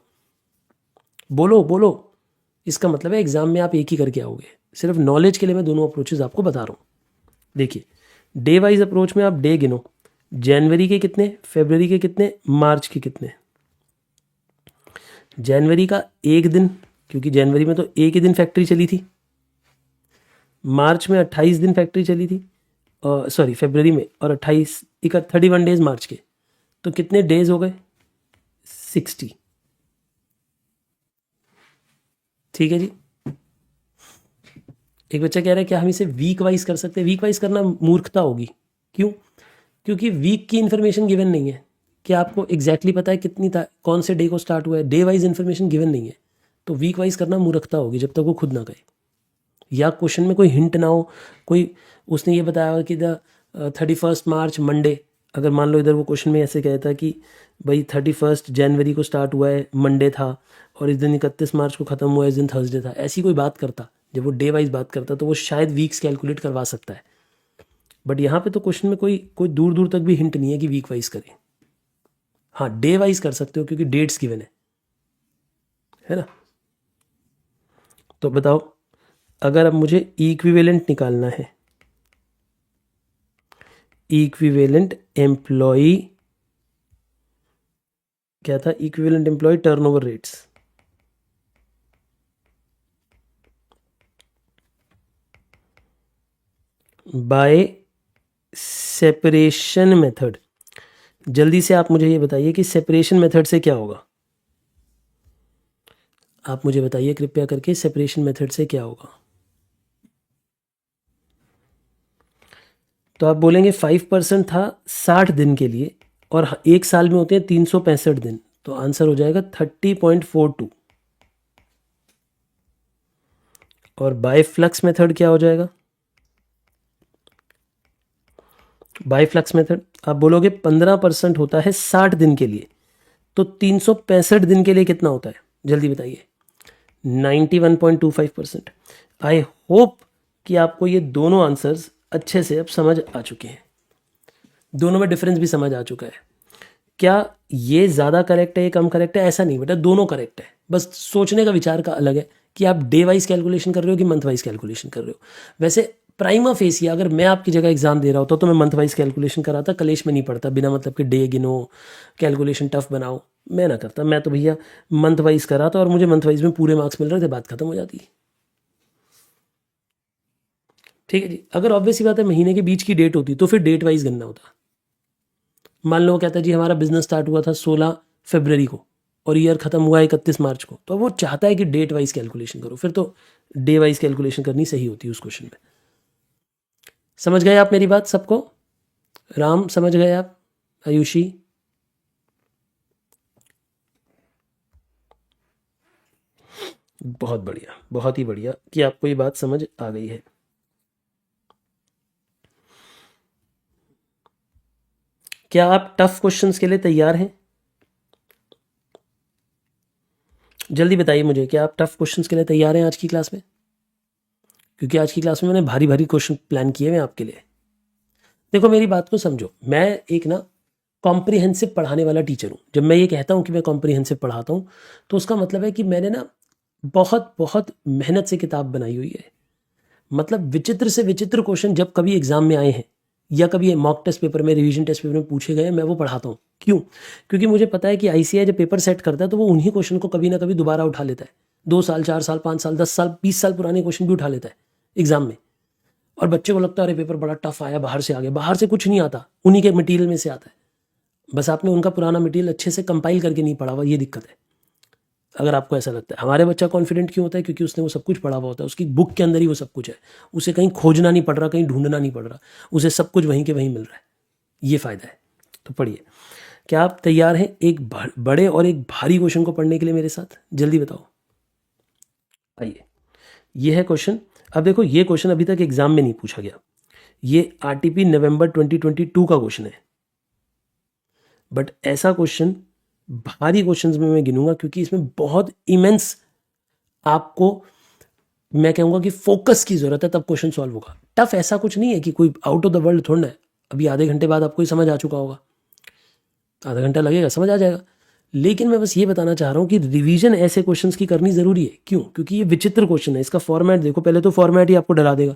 बोलो बोलो। इसका मतलब है एग्जाम में आप एक ही करके आओगे, सिर्फ नॉलेज के लिए मैं दोनों अप्रोचेस आपको बता रहा हूँ। देखिए डे वाइज अप्रोच में आप डे गिनो, जनवरी के कितने, फरवरी के कितने, मार्च के कितने। जनवरी का एक दिन, क्योंकि जनवरी में तो एक ही दिन फैक्ट्री चली थी। मार्च में 28 दिन फैक्ट्री चली थी, सॉरी फरवरी में, और 31 डेज मार्च के। तो कितने डेज हो गए? 60। ठीक है जी। एक बच्चा कह रहा है क्या हम इसे वीक वाइज कर सकते हैं? वीक वाइज करना मूर्खता होगी। क्यों? क्योंकि वीक की इन्फॉर्मेशन गिवन नहीं है। क्या आपको एग्जैक्टली पता है कितनी कौन से डे को स्टार्ट हुआ है? डे वाइज इन्फॉर्मेशन गिवन नहीं है, तो वीक वाइज करना मूर्खता होगी जब तक वो खुद ना कहे, या क्वेश्चन में कोई हिंट ना हो। कोई उसने ये बताया हो कि द 31 मार्च मंडे, अगर मान लो इधर वो क्वेश्चन में ऐसे कहता कि भाई 31 जनवरी को स्टार्ट हुआ है, मंडे था, और इस दिन 31 मार्च को ख़त्म हुआ है, इस दिन थर्सडे था, ऐसी कोई बात करता, जब वो डे वाइज बात करता तो वो शायद वीक्स कैलकुलेट करवा सकता है। बट यहाँ पे तो क्वेश्चन में कोई कोई दूर दूर तक भी हिंट नहीं है कि वीक वाइज करें। हाँ डे वाइज कर सकते हो क्योंकि डेट्स गिवन है ना। तो बताओ, अगर अब मुझे इक्विवेलेंट निकालना है, इक्विवेलेंट एम्प्लॉय, क्या था? Equivalent employ turnover rates. By separation method. जल्दी से आप मुझे ये बताइए कि सेपरेशन मेथड से क्या होगा। आप मुझे बताइए कृपया करके, सेपरेशन मेथड से क्या होगा। तो आप बोलेंगे 5% था 60 दिन के लिए, और एक साल में होते हैं 365 दिन, तो आंसर हो जाएगा 30.42। और बाय फ्लक्स मेथड क्या हो जाएगा? बाय फ्लक्स मेथड आप बोलोगे 15% होता है 60 दिन के लिए, तो 365 दिन के लिए कितना होता है? जल्दी बताइए। 91.25%। आई होप कि आपको ये दोनों आंसर्स अच्छे से अब समझ आ चुके हैं, दोनों में डिफरेंस भी समझ आ चुका है। क्या ये ज़्यादा करेक्ट है, ये कम करेक्ट है? ऐसा नहीं बेटा, दोनों करेक्ट है, बस सोचने का विचार का अलग है कि आप डे वाइज कैलकुलेशन कर रहे हो कि मंथ वाइज कैलकुलेशन कर रहे हो। वैसे प्राइमा फेसिया अगर मैं आपकी जगह एग्जाम दे रहा होता तो मैं मंथ वाइज कैलकुलेशन कराता, कलेश में नहीं पड़ता, बिना मतलब कि डे गिनो, कैलकुलेशन टफ बनाओ, मैं ना करता। मैं तो भैया मंथ वाइज कराता और मुझे मंथ वाइज में पूरे मार्क्स मिल रहे थे, बात खत्म हो जाती। ठीक है जी। अगर ऑब्वियस ही बात है महीने के बीच की डेट होती तो फिर डेट वाइज गणना होता। मान लो वो कहता है जी हमारा बिजनेस स्टार्ट हुआ था 16 फरवरी को और ईयर खत्म हुआ 31 मार्च को, तो वो चाहता है कि डेट वाइज कैलकुलेशन करो, फिर तो डे वाइज कैलकुलेशन करनी सही होती है उस क्वेश्चन में। समझ गए आप मेरी बात सबको? राम समझ गए आप? आयुषी? बहुत बढ़िया, बहुत ही बढ़िया कि आपको ये बात समझ आ गई है। क्या आप टफ क्वेश्चंस के लिए तैयार हैं? जल्दी बताइए मुझे, क्या आप टफ क्वेश्चंस के लिए तैयार हैं आज की क्लास में? क्योंकि आज की क्लास में मैंने भारी भारी क्वेश्चन प्लान किए हैं आपके लिए। देखो मेरी बात को समझो, मैं एक ना कॉम्प्रिहेंसिव पढ़ाने वाला टीचर हूँ। जब मैं ये कहता हूँ कि मैं कॉम्प्रिहेंसिव पढ़ाता हूँ तो उसका मतलब है कि मैंने ना बहुत बहुत मेहनत से किताब बनाई हुई है। मतलब विचित्र से विचित्र क्वेश्चन जब कभी एग्जाम में आए हैं या कभी मॉक टेस्ट पेपर में, रिवीजन टेस्ट पेपर में पूछे गए, मैं वो पढ़ाता हूँ। क्यों? क्योंकि मुझे पता है कि आईसीएआई जब पेपर सेट करता है तो वो उन्हीं क्वेश्चन को कभी ना कभी दोबारा उठा लेता है। 2 साल, 4 साल, 5 साल, 10 साल, 20 साल पुराने क्वेश्चन भी उठा लेता है एग्जाम में। और बच्चे को लगता है अरे पेपर बड़ा टफ आया, बाहर से आ गया। बाहर से कुछ नहीं आता, उन्हीं के मटीरियल में से आता है। बस आपने उनका पुराना मटीरियल अच्छे से कंपाइल करके नहीं पढ़ा हुआ, ये दिक्कत है। अगर आपको ऐसा लगता है। हमारे बच्चा कॉन्फिडेंट क्यों होता है? क्योंकि उसने वो सब कुछ पढ़ा हुआ होता है, उसकी बुक के अंदर ही वो सब कुछ है। उसे कहीं खोजना नहीं पड़ रहा, कहीं ढूंढना नहीं पड़ रहा, उसे सब कुछ वहीं के वहीं मिल रहा है। ये फ़ायदा है। तो पढ़िए। क्या आप तैयार हैं एक बड़े और एक भारी क्वेश्चन को पढ़ने के लिए मेरे साथ? जल्दी बताओ। आइए, ये है क्वेश्चन। अब देखो, ये क्वेश्चन अभी तक एग्जाम में नहीं पूछा गया। ये आरटीपी नवंबर 2022 का क्वेश्चन है। बट ऐसा क्वेश्चन भारी क्वेश्चंस में मैं गिनूंगा, क्योंकि इसमें बहुत इमेंस आपको, मैं कहूँगा कि फोकस की ज़रूरत है, तब क्वेश्चन सॉल्व होगा। टफ ऐसा कुछ नहीं है कि कोई आउट ऑफ द वर्ल्ड थोड़ा है। अभी आधे घंटे बाद आपको ही समझ आ चुका होगा, आधा घंटा लगेगा, समझ आ जाएगा। लेकिन मैं बस ये बताना चाह रहा हूँ कि रिवीजन ऐसे क्वेश्चंस की करनी ज़रूरी है। क्यों? क्योंकि ये विचित्र क्वेश्चन है। इसका फॉर्मेट देखो, पहले तो फॉर्मेट ही आपको डरा देगा।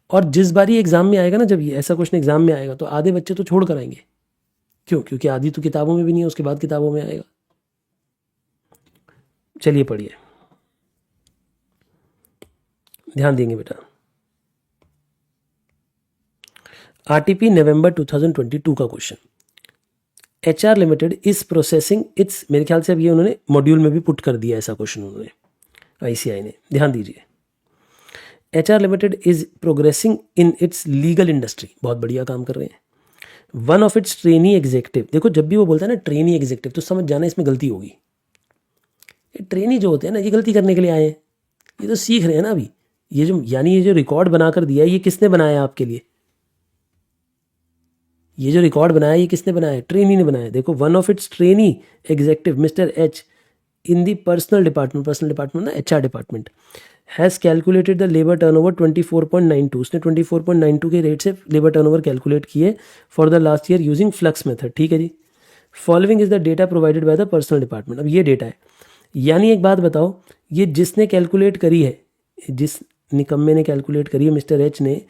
और जिस बारी एग्जाम में आएगा ना, जब ये ऐसा क्वेश्चन एग्जाम में आएगा, तो आधे बच्चे तो छोड़ कर आएंगे। क्यों? क्योंकि आधी तो किताबों में भी नहीं है, उसके बाद किताबों में आएगा। चलिए पढ़िए, ध्यान देंगे बेटा। आरटीपी नवंबर 2022 का question. HR limited is processing it's, मेरे ख्याल से अब ये उन्होंने मॉड्यूल में भी पुट कर दिया ऐसा क्वेश्चन उन्होंने, आईसीआई ने। ध्यान दीजिए। HR limited is progressing in its legal industry, बहुत बढ़िया काम कर रहे हैं। One of its trainee executive, देखो जब भी वो बोलता है ना ट्रेनी एग्जीक्यूटिव, तो समझ जाना इसमें गलती होगी। ये ट्रेनी जो होते हैं ना, ये गलती करने के लिए आए हैं। ये तो सीख रहे हैं ना अभी। ये जो, यानी ये जो रिकॉर्ड बनाकर दिया है, ये किसने बनाया आपके लिए? ये जो रिकॉर्ड बनाया, ये किसने बनाया? ट्रेनी ने बनाया। देखो, one of its trainee executive mister H in the personal department ना HR department, has calculated the labour turnover 24.92। उसने 24.92 के रेट से लेबर टर्नओवर कैलकुलेट किए for the last year using flux method. ठीक है जी। Following is the data provided by the personal department. अब ये डेटा है, यानी एक बात बताओ, ये जिसने कैलकुलेट करी है, जिस निकम्मे ने कैलकुलेट करी है, मिस्टर एच ने,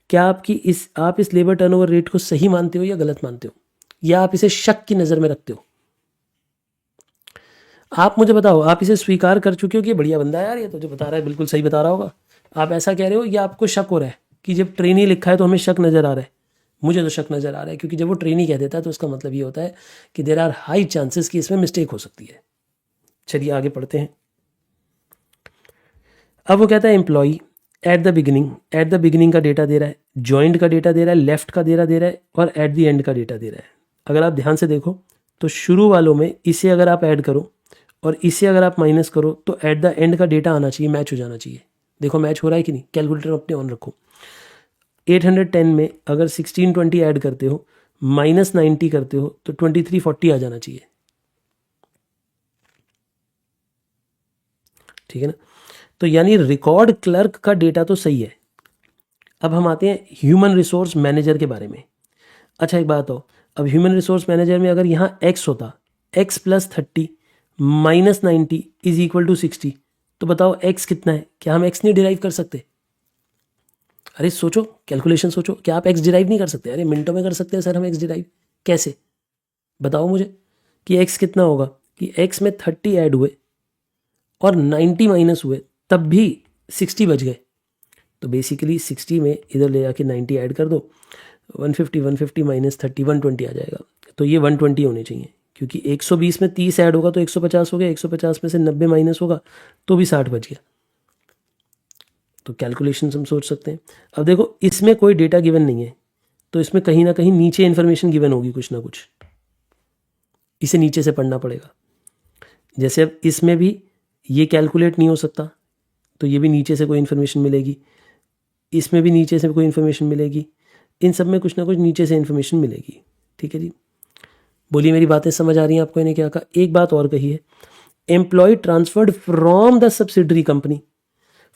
क्या आप इस लेबर टर्नओवर रेट को सही मानते हो या गलत मानते हो, या आप इसे शक की नज़र में रखते हो? आप मुझे बताओ, आप इसे स्वीकार कर चुके हो कि ये बढ़िया बंदा है यार, ये तो जो बता रहा है बिल्कुल सही बता रहा होगा, आप ऐसा कह रहे हो, या आपको शक हो रहा है कि जब ट्रेनी लिखा है तो हमें शक नज़र आ रहा है? मुझे तो शक नज़र आ रहा है, क्योंकि जब वो ट्रेनी कह देता है तो उसका मतलब ये होता है कि देयर आर हाई चांसेस कि इसमें मिस्टेक हो सकती है। चलिए आगे पढ़ते हैं। अब वो कहता है एम्प्लॉई एट द बिगिनिंग का डेटा दे रहा है, जॉइंट का डेटा दे रहा है, लेफ्ट का दे रहा है, और एट द एंड का डेटा दे रहा है। अगर आप ध्यान से देखो तो शुरू वालों में इसे अगर आप ऐड करो और इसे अगर आप माइनस करो, तो एट द एंड का डेटा आना चाहिए, मैच हो जाना चाहिए। देखो मैच हो रहा है कि नहीं? कैलकुलेटर अपने ऑन रखो। 810 में अगर 1620 ऐड करते हो, -90 करते हो, तो 2340 आ जाना चाहिए। ठीक है ना? तो यानी रिकॉर्ड क्लर्क का डेटा तो सही है। अब हम आते हैं ह्यूमन रिसोर्स मैनेजर के बारे में। अच्छा एक बात हो, अब ह्यूमन रिसोर्स मैनेजर में अगर यहाँ x होता, x + 30 - 90 = 60, तो बताओ x कितना है? क्या हम x नहीं डिराइव कर सकते? अरे सोचो, कैलकुलेशन सोचो, क्या आप x डिराइव नहीं कर सकते? अरे मिनटों में कर सकते हैं सर हम x डिराइव। कैसे? बताओ मुझे कि x कितना होगा, कि x में 30 ऐड हुए और 90 माइनस हुए, तब भी 60 बच गए। तो बेसिकली 60 में इधर ले जाके 90 ऐड कर दो, 150 माइनस 30 120 आ जाएगा। तो ये 120 होने चाहिए, क्योंकि 120 में 30 ऐड होगा तो 150 हो गया, 150 में से 90 माइनस होगा तो भी 60 बच गया। तो कैलकुलेशन हम सोच सकते हैं। अब देखो इसमें कोई डेटा गिवन नहीं है, तो इसमें कहीं ना कहीं नीचे इन्फॉर्मेशन गिवन होगी, कुछ ना कुछ। इसे नीचे से पढ़ना पड़ेगा। जैसे अब इसमें भी ये कैलकुलेट नहीं हो सकता, तो ये भी नीचे से कोई इन्फॉर्मेशन मिलेगी, इसमें भी नीचे से कोई इन्फॉर्मेशन मिलेगी, इन सब में कुछ ना कुछ नीचे से इन्फॉर्मेशन मिलेगी। ठीक है जी, बोलिए मेरी बातें समझ आ रही हैं आपको? इन्हें क्या कहा? एक बात और कही है, employ transferred from the subsidiary company.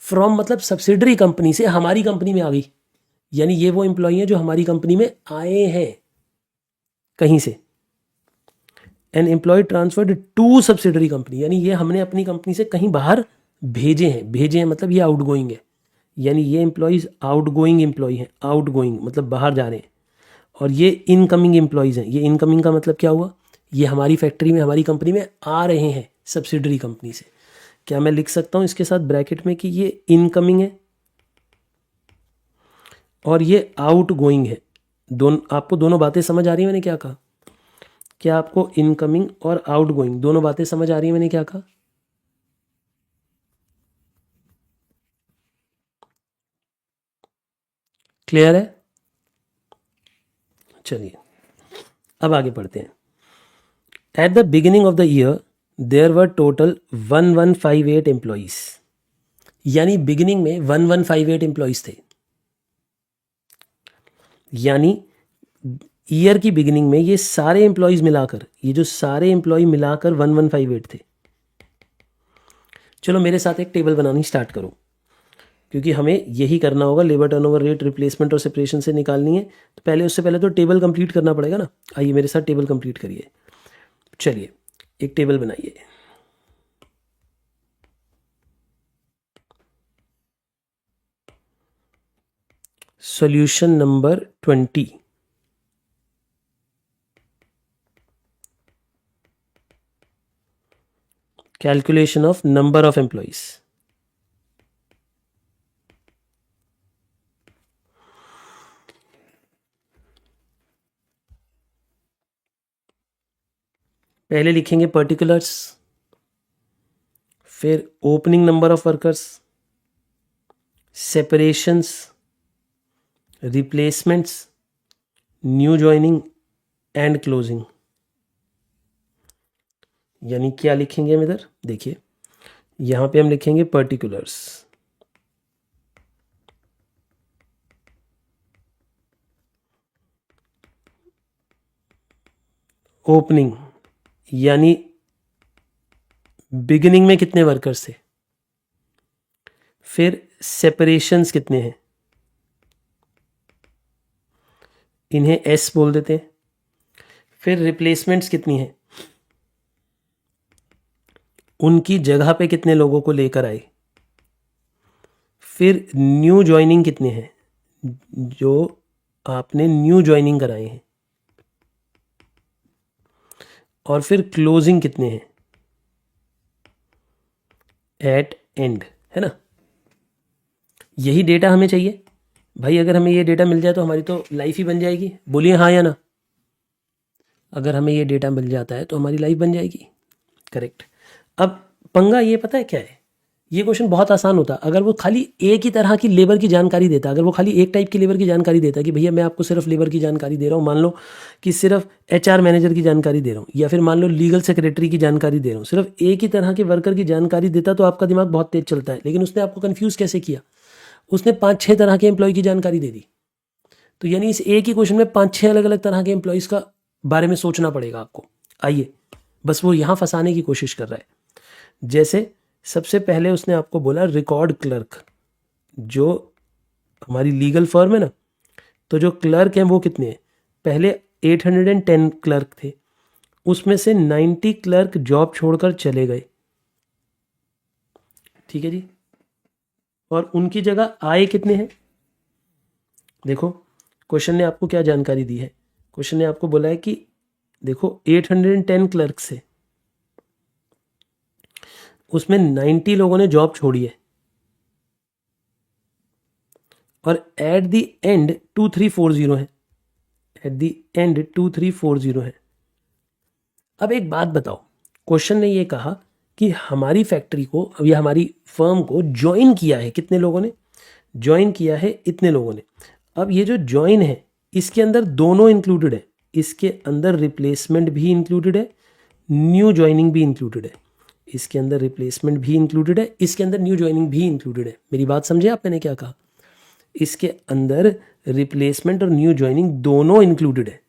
From मतलब सब्सिडरी कंपनी से हमारी कंपनी में आ गई, यानी ये वो एम्प्लॉय हैं जो हमारी कंपनी में आए हैं कहीं से। An employ transferred to subsidiary company, यानी ये हमने अपनी कंपनी से कहीं बाहर भेजे हैं। भेजे हैं मतलब ये आउटगोइंग है, यानी ये एम्प्लॉयज़ आउट गोइंग एम्प्लॉय हैं, आउट गोइंग मतलब बाहर जा रहे हैं, और ये इनकमिंग एम्प्लॉयज़ हैं। ये इनकमिंग का मतलब क्या हुआ, ये हमारी फैक्ट्री में, हमारी कंपनी में आ रहे हैं सब्सिडरी कंपनी से। क्या मैं लिख सकता हूँ इसके साथ ब्रैकेट में कि ये इनकमिंग है और ये आउट गोइंग है। आपको दोनों बातें समझ आ रही है मैंने क्या कहा? क्या आपको इनकमिंग और आउट गोइंग दोनों बातें समझ आ रही है मैंने क्या कहा? क्लियर है? चलिए अब आगे बढ़ते हैं। At the beginning of the year there were total 1158 employees, यानी बिगिनिंग में 1158 एम्प्लॉयज़ थे। यानी ईयर की बिगिनिंग में ये सारे एम्प्लॉयज़ मिलाकर, ये जो सारे एम्प्लॉय मिलाकर 1158 थे। चलो मेरे साथ एक टेबल बनानी स्टार्ट करो, क्योंकि हमें यही करना होगा, लेबर टर्नओवर रेट रिप्लेसमेंट और सेपरेशन से निकालनी है। तो पहले उससे पहले तो टेबल कंप्लीट करना पड़ेगा ना। आइए मेरे साथ टेबल कंप्लीट करिए। चलिए एक टेबल बनाइए। Solution number 20, calculation of number of employees. पहले लिखेंगे पर्टिकुलर्स, फिर opening number of workers, separations, replacements, new joining and closing. यानी क्या लिखेंगे हम इधर? देखिए यहां पे हम लिखेंगे पर्टिकुलर्स, ओपनिंग यानी बिगिनिंग में कितने वर्कर्स थे, फिर सेपरेशंस कितने हैं, इन्हें एस बोल देते हैं, फिर रिप्लेसमेंट्स कितनी हैं, उनकी जगह पे कितने लोगों को लेकर आए, फिर न्यू ज्वाइनिंग कितने हैं, जो आपने न्यू ज्वाइनिंग कराए हैं, और फिर क्लोजिंग कितने हैं एट एंड, है ना। यही डेटा हमें चाहिए भाई। अगर हमें ये डेटा मिल जाए तो हमारी तो लाइफ ही बन जाएगी। बोलिए हाँ या ना। अगर हमें ये डेटा मिल जाता है तो हमारी लाइफ बन जाएगी। करेक्ट। अब पंगा ये पता है क्या है, ये क्वेश्चन बहुत आसान होता। अगर वो खाली एक ही तरह की लेबर की जानकारी देता, अगर वो खाली एक टाइप की लेबर की जानकारी देता कि भैया मैं आपको सिर्फ लेबर की जानकारी दे रहा हूँ, मान लो कि सिर्फ एचआर मैनेजर की जानकारी दे रहा हूँ, या फिर मान लो लीगल सेक्रेटरी की जानकारी दे रहा हूँ, सिर्फ एक ही तरह के वर्कर की जानकारी देता तो आपका दिमाग बहुत तेज चलता है। लेकिन उसने आपको कन्फ्यूज़ कैसे किया? उसने 5-6 तरह के एम्प्लॉय की जानकारी दे दी। तो यानी इस एक ही क्वेश्चन में 5-6 अलग अलग तरह के एम्प्लॉयज़ का बारे में सोचना पड़ेगा आपको। आइए, बस वो यहाँ फंसाने की कोशिश कर रहा है। जैसे सबसे पहले उसने आपको बोला रिकॉर्ड क्लर्क, जो हमारी लीगल फर्म है ना, तो जो क्लर्क हैं वो कितने हैं? पहले 810 क्लर्क थे, उसमें से 90 क्लर्क जॉब छोड़कर चले गए। ठीक है जी। और उनकी जगह आए कितने हैं? देखो क्वेश्चन ने आपको क्या जानकारी दी है। क्वेश्चन ने आपको बोला है कि देखो 810 क्लर्क से उसमें 90 लोगों ने जॉब छोड़ी है, और एट द एंड 2340 है। एट द एंड 2340 है। अब एक बात बताओ, क्वेश्चन ने ये कहा कि हमारी फैक्ट्री को या हमारी फर्म को ज्वाइन किया है कितने लोगों ने? ज्वाइन किया है इतने लोगों ने। अब ये जो ज्वाइन है इसके अंदर दोनों इंक्लूडेड है, इसके अंदर रिप्लेसमेंट भी इंक्लूडेड है, न्यू ज्वाइनिंग भी इंक्लूडेड है। इसके अंदर रिप्लेसमेंट भी इंक्लूडेड है, इसके अंदर न्यू ज्वाइनिंग भी इंक्लूडेड है। मेरी बात समझे आप? मैंने क्या कहा? इसके अंदर रिप्लेसमेंट और न्यू ज्वाइनिंग दोनों इंक्लूडेड है।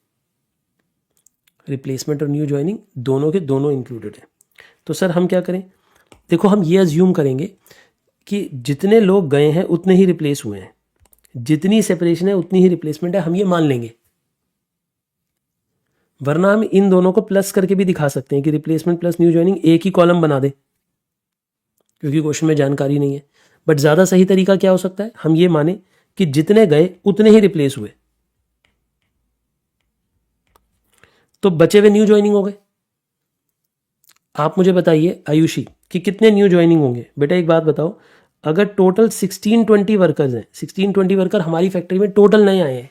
रिप्लेसमेंट और न्यू ज्वाइनिंग दोनों के दोनों इंक्लूडेड है। तो सर हम क्या करें? देखो हम ये अज्यूम करेंगे कि जितने लोग गए हैं उतने ही रिप्लेस हुए हैं, जितनी सेपरेशन है उतनी ही रिप्लेसमेंट है, हम ये मान लेंगे। वरना हम इन दोनों को प्लस करके भी दिखा सकते हैं कि रिप्लेसमेंट प्लस न्यू ज्वाइनिंग एक ही कॉलम बना दे, क्योंकि क्वेश्चन में जानकारी नहीं है। बट ज़्यादा सही तरीका क्या हो सकता है, हम ये माने कि जितने गए उतने ही रिप्लेस हुए, तो बचे हुए न्यू ज्वाइनिंग हो गए। आप मुझे बताइए आयुषी कि कितने न्यू ज्वाइनिंग होंगे। बेटा एक बात बताओ, अगर टोटल 1620 वर्कर्स हैं, 1620 वर्कर हमारी फैक्ट्री में टोटल नए आए हैं,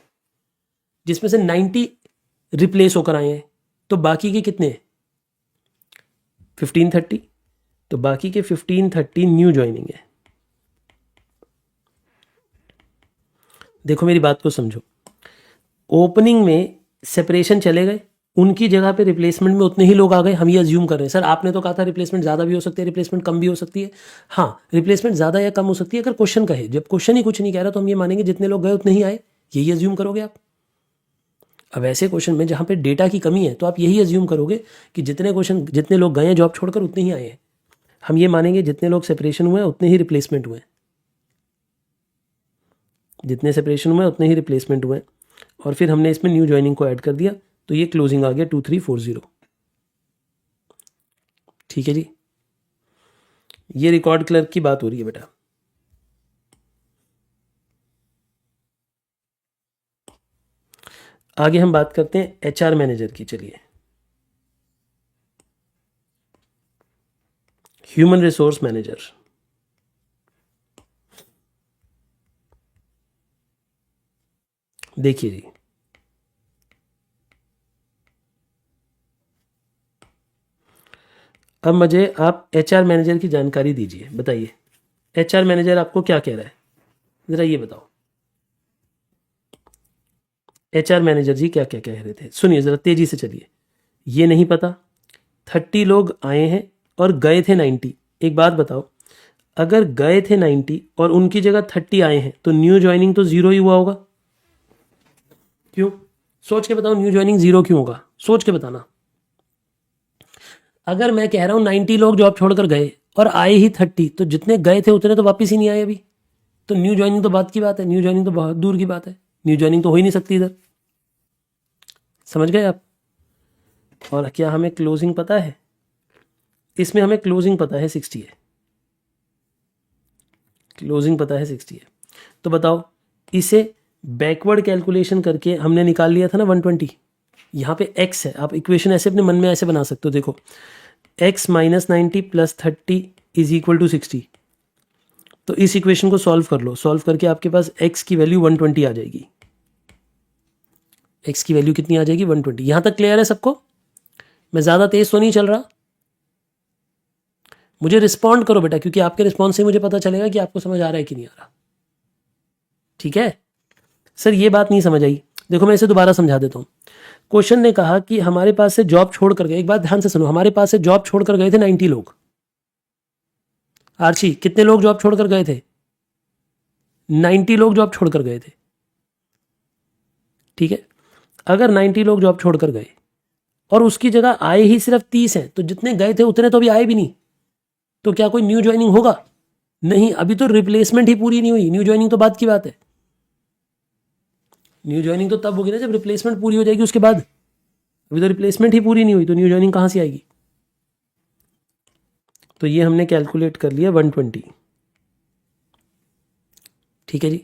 जिसमें से 90 रिप्लेस होकर आए हैं, तो बाकी के कितने हैं? 1530। तो बाकी के 1530 न्यू ज्वाइनिंग है। देखो मेरी बात को समझो, ओपनिंग में सेपरेशन चले गए, उनकी जगह पे रिप्लेसमेंट में उतने ही लोग आ गए, हम ये अज्यूम कर रहे हैं। सर आपने तो कहा था रिप्लेसमेंट ज़्यादा भी हो सकती है, रिप्लेसमेंट कम भी हो सकती है। हाँ, रिप्लेसमेंट ज़्यादा या कम हो सकती है अगर क्वेश्चन कहे। जब क्वेश्चन ही कुछ नहीं कह रहा तो हम ये मानेंगे जितने लोग गए उतने ही आए, यही अज्यूम करोगे आप। अब ऐसे क्वेश्चन में जहाँ पे डेटा की कमी है तो आप यही अज्यूम करोगे कि जितने लोग गए हैं जॉब छोड़कर उतने ही आए हैं। हम ये मानेंगे जितने लोग सेपरेशन हुए उतने ही रिप्लेसमेंट हुए, जितने सेपरेशन हुए उतने ही रिप्लेसमेंट हुए, और फिर हमने इसमें न्यू ज्वाइनिंग को ऐड कर दिया, तो ये क्लोजिंग आ गया 2340। ठीक है जी, ये रिकॉर्ड क्लर्क की बात हो रही है बेटा। आगे हम बात करते हैं एचआर मैनेजर की। चलिए, ह्यूमन रिसोर्स मैनेजर। देखिए जी, अब मुझे आप एचआर मैनेजर की जानकारी दीजिए। बताइए एचआर मैनेजर आपको क्या कह रहा है, जरा ये बताओ। एचआर मैनेजर जी क्या क्या कह रहे थे, सुनिए जरा तेजी से चलिए। ये नहीं पता, 30 लोग आए हैं और गए थे 90। एक बात बताओ, अगर गए थे 90 और उनकी जगह 30 आए हैं तो न्यू ज्वाइनिंग तो जीरो ही हुआ होगा। क्यों? सोच के बताओ, न्यू ज्वाइनिंग जीरो क्यों होगा, सोच के बताना। अगर मैं कह रहा हूं 90 लोग जॉब छोड़कर गए और आए ही 30, तो जितने गए थे उतने तो वापिस ही नहीं आए अभी, तो न्यू ज्वाइनिंग तो बात की बात है, न्यू ज्वाइनिंग तो बहुत दूर की बात है, न्यू ज्वाइनिंग तो हो ही नहीं सकती इधर। समझ गए आप? और क्या हमें क्लोजिंग पता है? इसमें हमें क्लोजिंग पता है 60 है, क्लोजिंग पता है 60 है। तो बताओ, इसे बैकवर्ड कैलकुलेशन करके हमने निकाल लिया था ना 120। यहाँ पे x है, आप इक्वेशन ऐसे अपने मन में ऐसे बना सकते हो। देखो x minus 90 plus 30 is equal to 60। तो इस इक्वेशन को सॉल्व कर लो, सॉल्व करके आपके पास x की वैल्यू 120 आ जाएगी। x की वैल्यू कितनी आ जाएगी? 120। यहां तक क्लियर है सबको? मैं ज़्यादा तेज तो नहीं चल रहा? मुझे रिस्पॉन्ड करो बेटा, क्योंकि आपके रिस्पॉन्स से मुझे पता चलेगा कि आपको समझ आ रहा है कि नहीं आ रहा। ठीक है सर, ये बात नहीं समझ आई। देखो मैं इसे दोबारा समझा देता हूँ। क्वेश्चन ने कहा कि हमारे पास से जॉब छोड़ कर गए, एक बात ध्यान से सुनो, हमारे पास से जॉब छोड़ कर गए थे 90 लोग। आर्ची, कितने लोग जॉब छोड़कर गए थे? 90 लोग जॉब छोड़कर गए थे। ठीक है, अगर 90 लोग जॉब छोड़कर गए और उसकी जगह आए ही सिर्फ 30 हैं, तो जितने गए थे उतने तो अभी आए भी नहीं, तो क्या कोई न्यू ज्वाइनिंग होगा? नहीं, अभी तो रिप्लेसमेंट ही पूरी नहीं हुई, न्यू ज्वाइनिंग तो बात की बात है। न्यू ज्वाइनिंग तो तब होगी ना जब रिप्लेसमेंट पूरी हो जाएगी उसके बाद, अभी तो रिप्लेसमेंट ही पूरी नहीं हुई, तो न्यू ज्वाइनिंग कहां से आएगी? तो ये हमने कैलकुलेट कर लिया 120। ठीक है जी,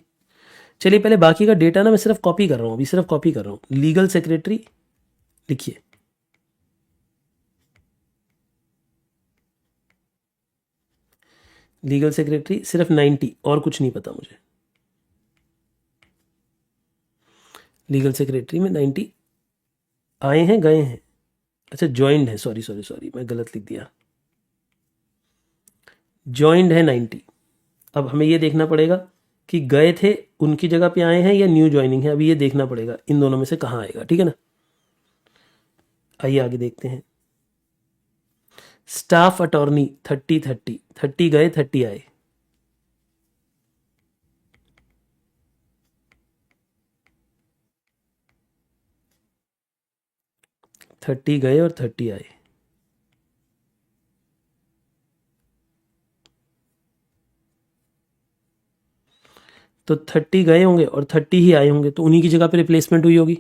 चलिए पहले बाकी का डेटा ना मैं सिर्फ कॉपी कर रहा हूं, अभी सिर्फ कॉपी कर रहा हूं। लीगल सेक्रेटरी लिखिए, लीगल सेक्रेटरी सिर्फ 90, और कुछ नहीं पता मुझे। लीगल सेक्रेटरी में 90 आए हैं, गए हैं, अच्छा ज्वाइंड है, सॉरी सॉरी सॉरी मैं गलत लिख दिया, ज्वाइंड है 90। अब हमें ये देखना पड़ेगा कि गए थे उनकी जगह पे आए हैं या न्यू ज्वाइनिंग है, अभी ये देखना पड़ेगा इन दोनों में से कहाँ आएगा। ठीक है ना, आइए आगे देखते हैं। स्टाफ अटॉर्नी 30 गए 30 आए, 30 गए और 30 आए। तो 30 गए होंगे और 30 ही आए होंगे, तो उन्हीं की जगह पे रिप्लेसमेंट हुई होगी।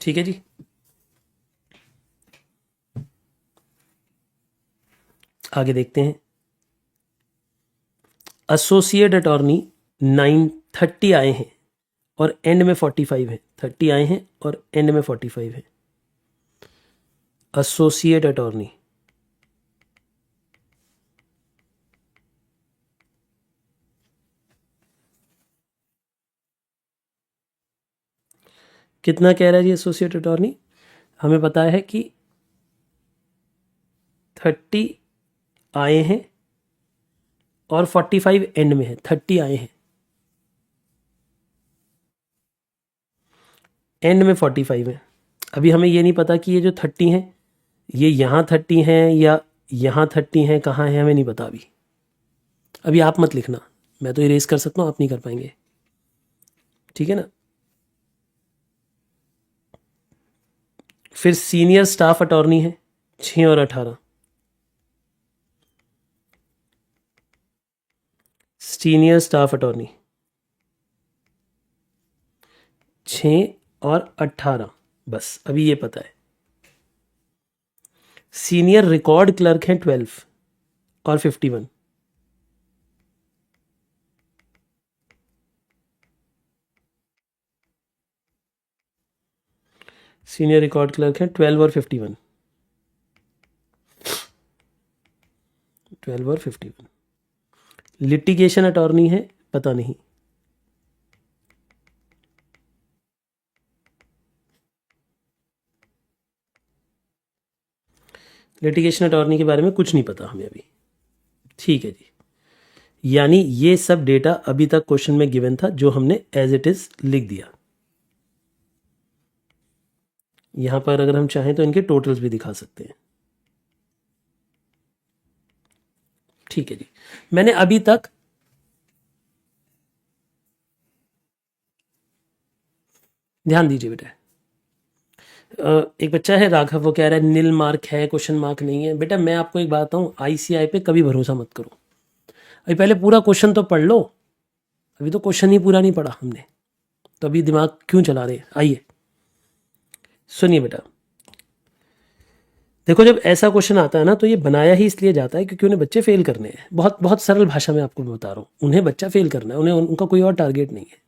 ठीक है जी, आगे देखते हैं। एसोसिएट अटॉर्नी 30 आए हैं और एंड में 45 है। 30 आए हैं और एंड में 45 है। एसोसिएट अटॉर्नी कितना कह रहा है जी एसोसिएट अटॉर्नी? हमें पता है कि 30 आए हैं और 45 एंड में है। 30 आए हैं, एंड में 45 है। अभी हमें ये नहीं पता कि ये जो 30 हैं ये यहाँ 30 हैं या यहाँ 30 हैं, कहाँ है हमें नहीं पता अभी। अभी आप मत लिखना, मैं तो इरेज कर सकता हूँ, आप नहीं कर पाएंगे, ठीक है ना। फिर सीनियर स्टाफ अटॉर्नी है 6 और 18। सीनियर स्टाफ अटॉर्नी 6 और 18, बस अभी ये पता है। सीनियर रिकॉर्ड क्लर्क हैं 12 और 51। सीनियर रिकॉर्ड क्लर्क हैं 12 और 51। 12 और 51। लिटिगेशन अटॉर्नी है पता नहीं। लिटिगेशन अटॉर्नी के बारे में कुछ नहीं पता हमें अभी, ठीक है जी। यानी ये सब डेटा अभी तक क्वेश्चन में गिवन था जो हमने एज इट इज लिख दिया। यहां पर अगर हम चाहें तो इनके टोटल्स भी दिखा सकते हैं, ठीक है जी। मैंने अभी तक ध्यान दीजिए बेटा, एक बच्चा है राघव, वो कह रहा है नील मार्क है, क्वेश्चन मार्क नहीं है। बेटा मैं आपको एक बात बताऊं, आईसीआई पे कभी भरोसा मत करो। अभी पहले पूरा क्वेश्चन तो पढ़ लो, अभी तो क्वेश्चन ही पूरा नहीं पढ़ा हमने, तो अभी दिमाग क्यों चला रहे। आइए सुनिए बेटा, देखो जब ऐसा क्वेश्चन आता है ना तो ये बनाया ही इसलिए जाता है क्योंकि उन्हें बच्चे फेल करने हैं। बहुत बहुत सरल भाषा में आपको मैं बता रहा हूँ, उन्हें बच्चा फेल करना है, उन्हें उनका कोई और टारगेट नहीं है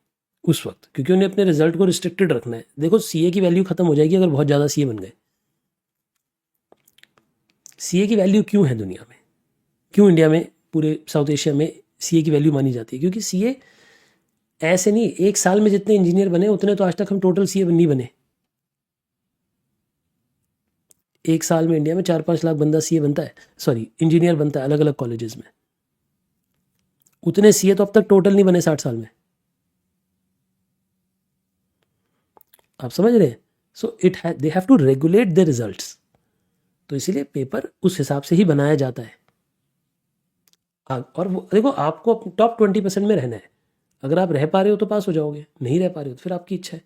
उस वक्त, क्योंकि उन्हें अपने रिजल्ट को रिस्ट्रिक्टेड रखना है। देखो सीए की वैल्यू खत्म हो जाएगी अगर बहुत ज़्यादा सीए बन गए। सीए की वैल्यू क्यों है दुनिया में, क्यों इंडिया में, पूरे साउथ एशिया में सीए की वैल्यू मानी जाती है? क्योंकि सीए ऐसे नहीं, एक साल में जितने इंजीनियर बने उतने तो आज तक हम टोटल सीए नहीं बने। एक साल में इंडिया में 4-5 लाख बंदा सीए बनता है, सॉरी इंजीनियर बनता है अलग अलग कॉलेजेस में, उतने सीए तो अब तक टोटल नहीं बने 60 साल में। आप समझ रहे हैं? So they have to regulate the results, तो इसीलिए पेपर उस हिसाब से ही बनाया जाता है। और वो देखो आपको टॉप 20% में रहना है, अगर आप रह पा रहे हो तो पास हो जाओगे, नहीं रह पा रहे हो तो फिर आपकी इच्छा है।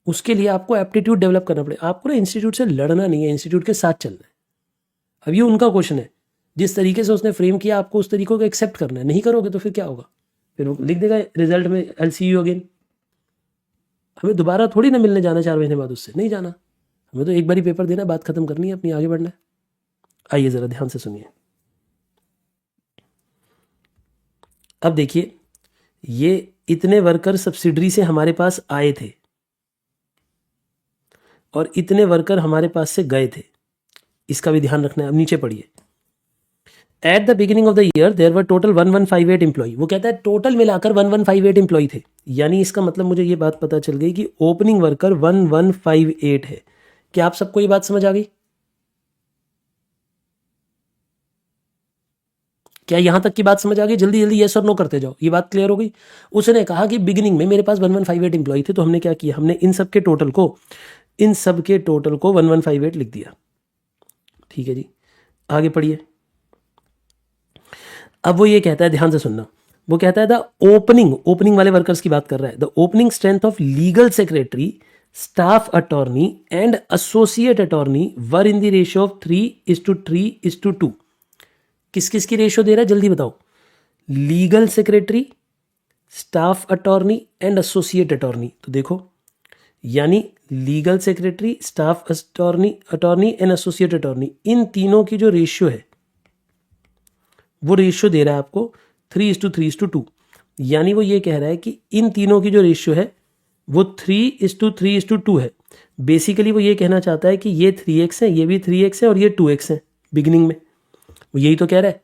उसके लिए आपको एप्टीट्यूड डेवलप करना पड़ेगा। आपको ना इंस्टीट्यूट से लड़ना नहीं है, इंस्टीट्यूट के साथ चलना है। अब ये उनका क्वेश्चन है, जिस तरीके से उसने फ्रेम किया आपको उस तरीके को एक्सेप्ट करना है। नहीं करोगे तो फिर क्या होगा, फिर वो लिख देगा रिजल्ट में आई सी यू अगेन। हमें दोबारा थोड़ी ना मिलने जाना 4 महीने बाद, उससे नहीं जाना, हमें तो एक बार ही पेपर देना, बात खत्म करनी है अपनी, आगे बढ़ना है। आइए ज़रा ध्यान से सुनिए। अब देखिए, ये इतने वर्कर सब्सिडरी से हमारे पास आए थे और इतने वर्कर हमारे पास से गए थे, इसका भी ध्यान रखना है। अब नीचे पढ़िए, at the beginning of the year there were total 1158 employ. वो कहता है टोटल मिलाकर 1158 एम्प्लॉय थे, यानी इसका मतलब मुझे ये बात पता चल गई कि ओपनिंग वर्कर 1158 है। क्या आप सबको ये बात समझ आ गई? क्या यहां तक की बात समझ आ गई? जल्दी जल्दी यस और नो करते जाओ, ये बात क्लियर हो गई। उसने कहा कि बिगिनिंग में मेरे पास 1158 एम्प्लॉय थे, तो हमने क्या किया, हमने इन सब के टोटल को 1158 लिख दिया। ठीक है जी, आगे पढ़िए। अब वो ये कहता है, ध्यान से सुनना, वो कहता है द ओपनिंग वाले वर्कर्स की बात कर रहा है। The opening strength of legal secretary, staff attorney and associate attorney were in the ratio of 3:3:2। किस किस की रेशियो दे रहा है जल्दी बताओ? Legal secretary, staff attorney and associate attorney. तो देखो, यानी legal secretary, staff attorney and associate attorney, इन तीनों की जो रेशियो है वो रेशियो दे रहा है आपको 3:3:2, यानी वो ये कह रहा है कि इन तीनों की जो रेशियो है वो 3:3:2 है। बेसिकली वो ये कहना चाहता है कि ये 3x है, ये भी 3x है और ये 2x है बिगिनिंग में। वो यही तो कह रहा है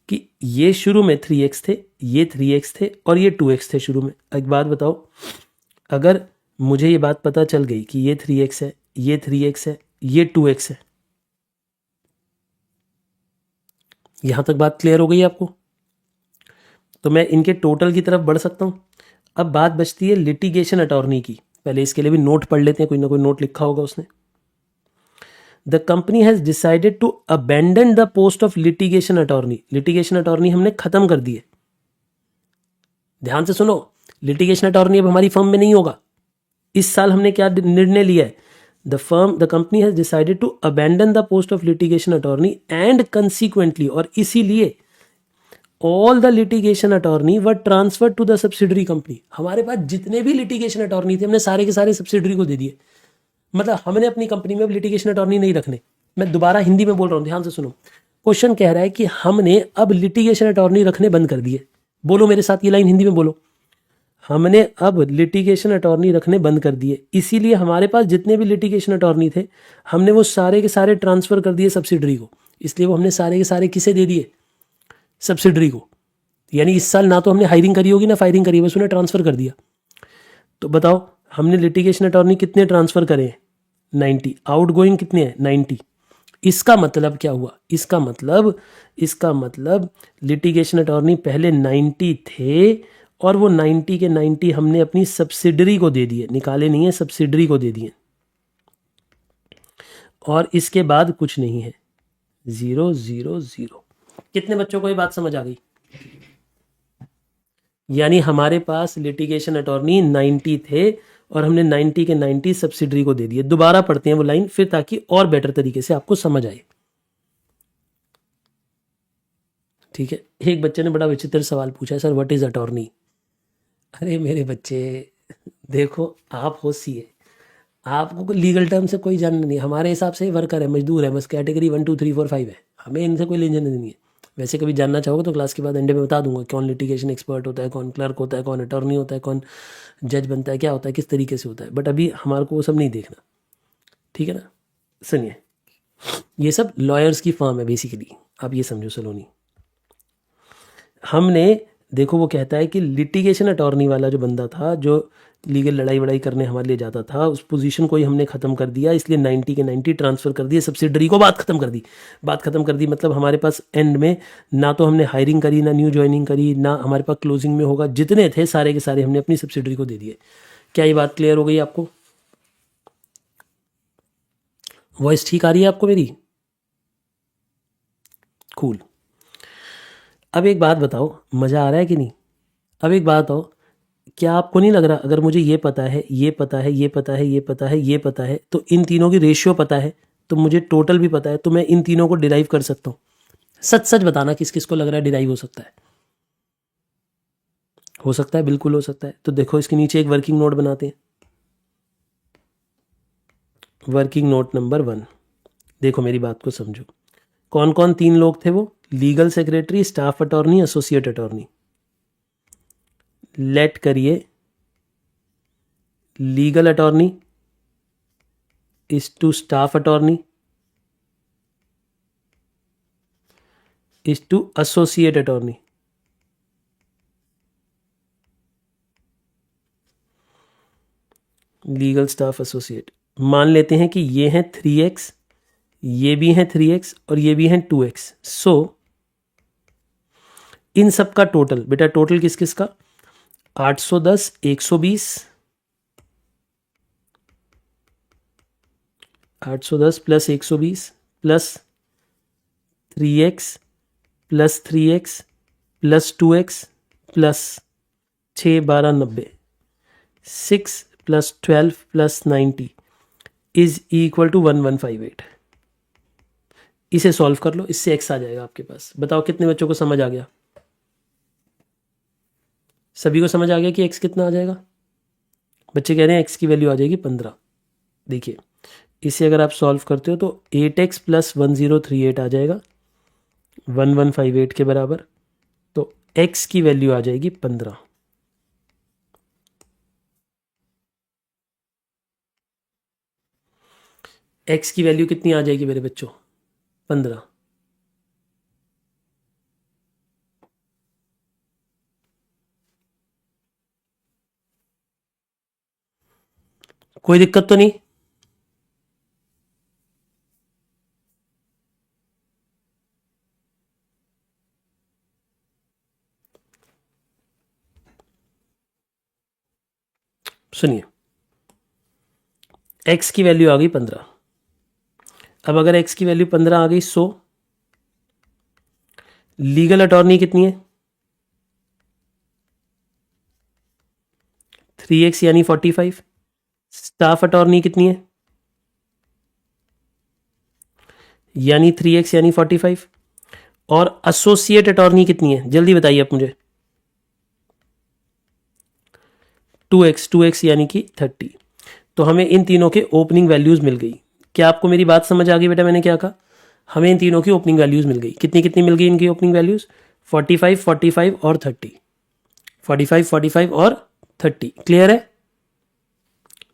कि ये शुरू में 3x थे, ये 3x थे और ये 2x थे शुरू में। एक बात बताओ, अगर मुझे ये बात पता चल गई कि ये 3x है, ये 3x है, ये 2x है, यहां तक बात क्लियर हो गई आपको? तो मैं इनके टोटल की तरफ बढ़ सकता हूं। अब बात बचती है लिटिगेशन अटॉर्नी की। पहले इसके लिए भी नोट पढ़ लेते हैं, कोई ना कोई नोट लिखा होगा उसने। The company has decided to abandon the post of litigation attorney. Litigation attorney हमने खत्म कर दी है। ध्यान से सुनो, लिटिगेशन अटॉर्नी अब हमारी फर्म में नहीं होगा। इस साल हमने क्या निर्णय लिया है? The company has decided to abandon the post of litigation attorney and consequently, और इसीलिए all the litigation attorney were transfer to the subsidiary company. हमारे पास जितने भी लिटिगेशन अटॉर्नी थे हमने सारे के सारे सब्सिडरी को दे दिए। मतलब हमने अपनी कंपनी में अब लिटिगेशन अटॉर्नी नहीं रखने। मैं दोबारा हिंदी में बोल रहा हूं, ध्यान से सुनो। क्वेश्चन कह रहा है कि हमने अब लिटिगेशन अटॉर्नी रखने बंद कर दिए। बोलो मेरे साथ, ये लाइन हिंदी में बोलो। हमने अब लिटिगेशन अटॉर्नी रखने बंद कर दिए, इसीलिए हमारे पास जितने भी लिटिगेशन अटॉर्नी थे हमने वो सारे के सारे ट्रांसफर कर दिए सब्सिडरी को। इसलिए वो हमने सारे के सारे किसे दे दिए? सब्सिडरी को। यानी इस साल ना तो हमने हायरिंग करी होगी ना फायरिंग करी, बस उन्हें ट्रांसफर कर दिया। तो बताओ हमने लिटिगेशन अटॉर्नी कितने ट्रांसफर करे हैं? 90। आउटगोइंग कितने हैं? 90। इसका मतलब क्या हुआ? इसका मतलब लिटिगेशन अटॉर्नी पहले 90 थे और वो 90 के 90 हमने अपनी सब्सिडरी को दे दिए, निकाले नहीं है, सब्सिडरी को दे दिए। और इसके बाद कुछ नहीं है, 0 0 0। कितने बच्चों को ये बात समझ आ गई? यानी हमारे पास लिटिगेशन अटॉर्नी 90 थे और हमने 90 के 90 सब्सिडरी को दे दिए। दोबारा पढ़ते हैं वो लाइन फिर, ताकि और बेटर तरीके से आपको समझ आए। ठीक है। एक बच्चे ने बड़ा विचित्र सवाल पूछा, सर व्हाट इज अटॉर्नी? अरे मेरे बच्चे, देखो आप हो सीए, आपको लीगल टर्म से कोई जानना नहीं। हमारे हिसाब से वर्कर है, मजदूर है, बस कैटेगरी 1 2 3 4 5 है। हमें इनसे कोई लेन देन नहीं है। वैसे कभी जानना चाहोगे तो क्लास के बाद एंड में बता दूंगा कौन लिटिगेशन एक्सपर्ट होता है, कौन क्लर्क होता है, कौन अटॉर्नी होता है, कौन जज बनता है, क्या होता है, किस तरीके से होता है। बट अभी हमारे को वो सब नहीं देखना, ठीक है ना। सुनिए, ये सब लॉयर्स की फर्म है बेसिकली, आप ये समझो सलोनी। हमने देखो, वो कहता है कि लिटिगेशन अटॉर्नी वाला जो बंदा था, जो लीगल लड़ाई वड़ाई करने हमारे लिए जाता था, उस पोजीशन को ही हमने ख़त्म कर दिया। इसलिए 90 के 90 ट्रांसफ़र कर दिए सब्सिडरी को। बात ख़त्म कर दी मतलब हमारे पास एंड में ना तो हमने हायरिंग करी, ना न्यू ज्वाइनिंग करी, ना हमारे पास क्लोजिंग में होगा। जितने थे सारे के सारे हमने अपनी सब्सिडरी को दे दिए। क्या ये बात क्लियर हो गई आपको? वॉइस ठीक आ रही है आपको मेरी? कूल। अब एक बात बताओ, मज़ा आ रहा है कि नहीं? अब एक बात बताओ, क्या आपको नहीं लग रहा अगर मुझे ये पता है, ये पता है, ये पता है, ये पता है, ये पता है, तो इन तीनों की रेशियो पता है, तो मुझे टोटल भी पता है, तो मैं इन तीनों को डिराइव कर सकता हूँ। सच सच बताना किस किस को लग रहा है डिराइव हो सकता है? हो सकता है, बिल्कुल हो सकता है। तो देखो इसके नीचे एक वर्किंग नोट बनाते हैं। वर्किंग नोट नंबर 1, देखो मेरी बात को समझो। कौन कौन 3 लोग थे वो? Legal secretary, staff attorney, associate attorney. Let करिए, legal attorney is to staff attorney is to associate attorney। Legal staff associate. मान लेते हैं कि ये हैं 3x, ये भी हैं 3x और ये भी हैं 2x। सो इन सब का टोटल, बेटा टोटल किस किस का? 810, 120, 810 plus 120 plus 3x plus 3x plus 2x plus 6 12 90, 6 plus 12 plus 90 is equal to 1158। इसे सॉल्व कर लो, इससे x आ जाएगा आपके पास। बताओ कितने बच्चों को समझ आ गया? सभी को समझ आ गया कि x कितना आ जाएगा? बच्चे कह रहे हैं x की वैल्यू आ जाएगी 15। देखिए इसे अगर आप सॉल्व करते हो तो 8x प्लस 1038 आ जाएगा 1158 के बराबर। तो x की वैल्यू आ जाएगी 15। x की वैल्यू कितनी आ जाएगी मेरे बच्चों? 15। कोई दिक्कत तो नहीं? सुनिए, x की वैल्यू आ गई 15। अब अगर x की वैल्यू 15 आ गई, सो लीगल अटॉर्नी कितनी है? 3x यानी 45। स्टाफ अटॉर्नी कितनी है? यानी 3x यानी 45। और एसोसिएट अटॉर्नी कितनी है? जल्दी बताइए आप मुझे। 2x यानी कि 30। तो हमें इन तीनों के ओपनिंग वैल्यूज मिल गई। क्या आपको मेरी बात समझ आ गई बेटा? मैंने क्या कहा? हमें इन तीनों की ओपनिंग वैल्यूज मिल गई। कितनी कितनी मिल गई इनकी ओपनिंग वैल्यूज? 45, 45 और 30। 45, 45 और 30। क्लियर है?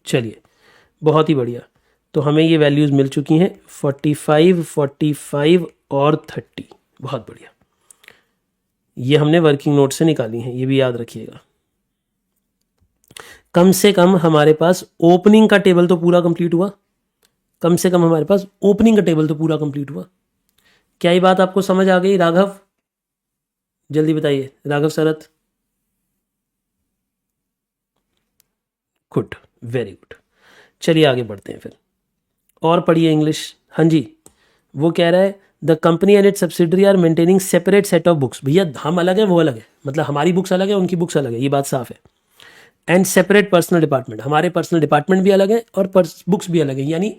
चलिए, बहुत ही बढ़िया। तो हमें ये वैल्यूज मिल चुकी हैं, 45, 45 और 30। बहुत बढ़िया। ये हमने वर्किंग नोट से निकाली हैं, ये भी याद रखिएगा। कम से कम हमारे पास ओपनिंग का टेबल तो पूरा कंप्लीट हुआ। कम से कम हमारे पास ओपनिंग का टेबल तो पूरा कंप्लीट हुआ। क्या ये बात आपको समझ आ गई? राघव, जल्दी बताइए। राघव शरत, गुड, वेरी गुड। चलिए आगे बढ़ते हैं फिर, और पढ़िए इंग्लिश। हाँ जी, वो कह रहा है the company and it subsidiary are maintaining separate set of books. भैया हम अलग है, वो अलग है, मतलब हमारी बुक्स अलग है, उनकी बुक्स अलग है, ये बात साफ है। एंड सेपरेट पर्सनल डिपार्टमेंट, हमारे पर्सनल डिपार्टमेंट भी अलग है और बुक्स भी अलग है। यानी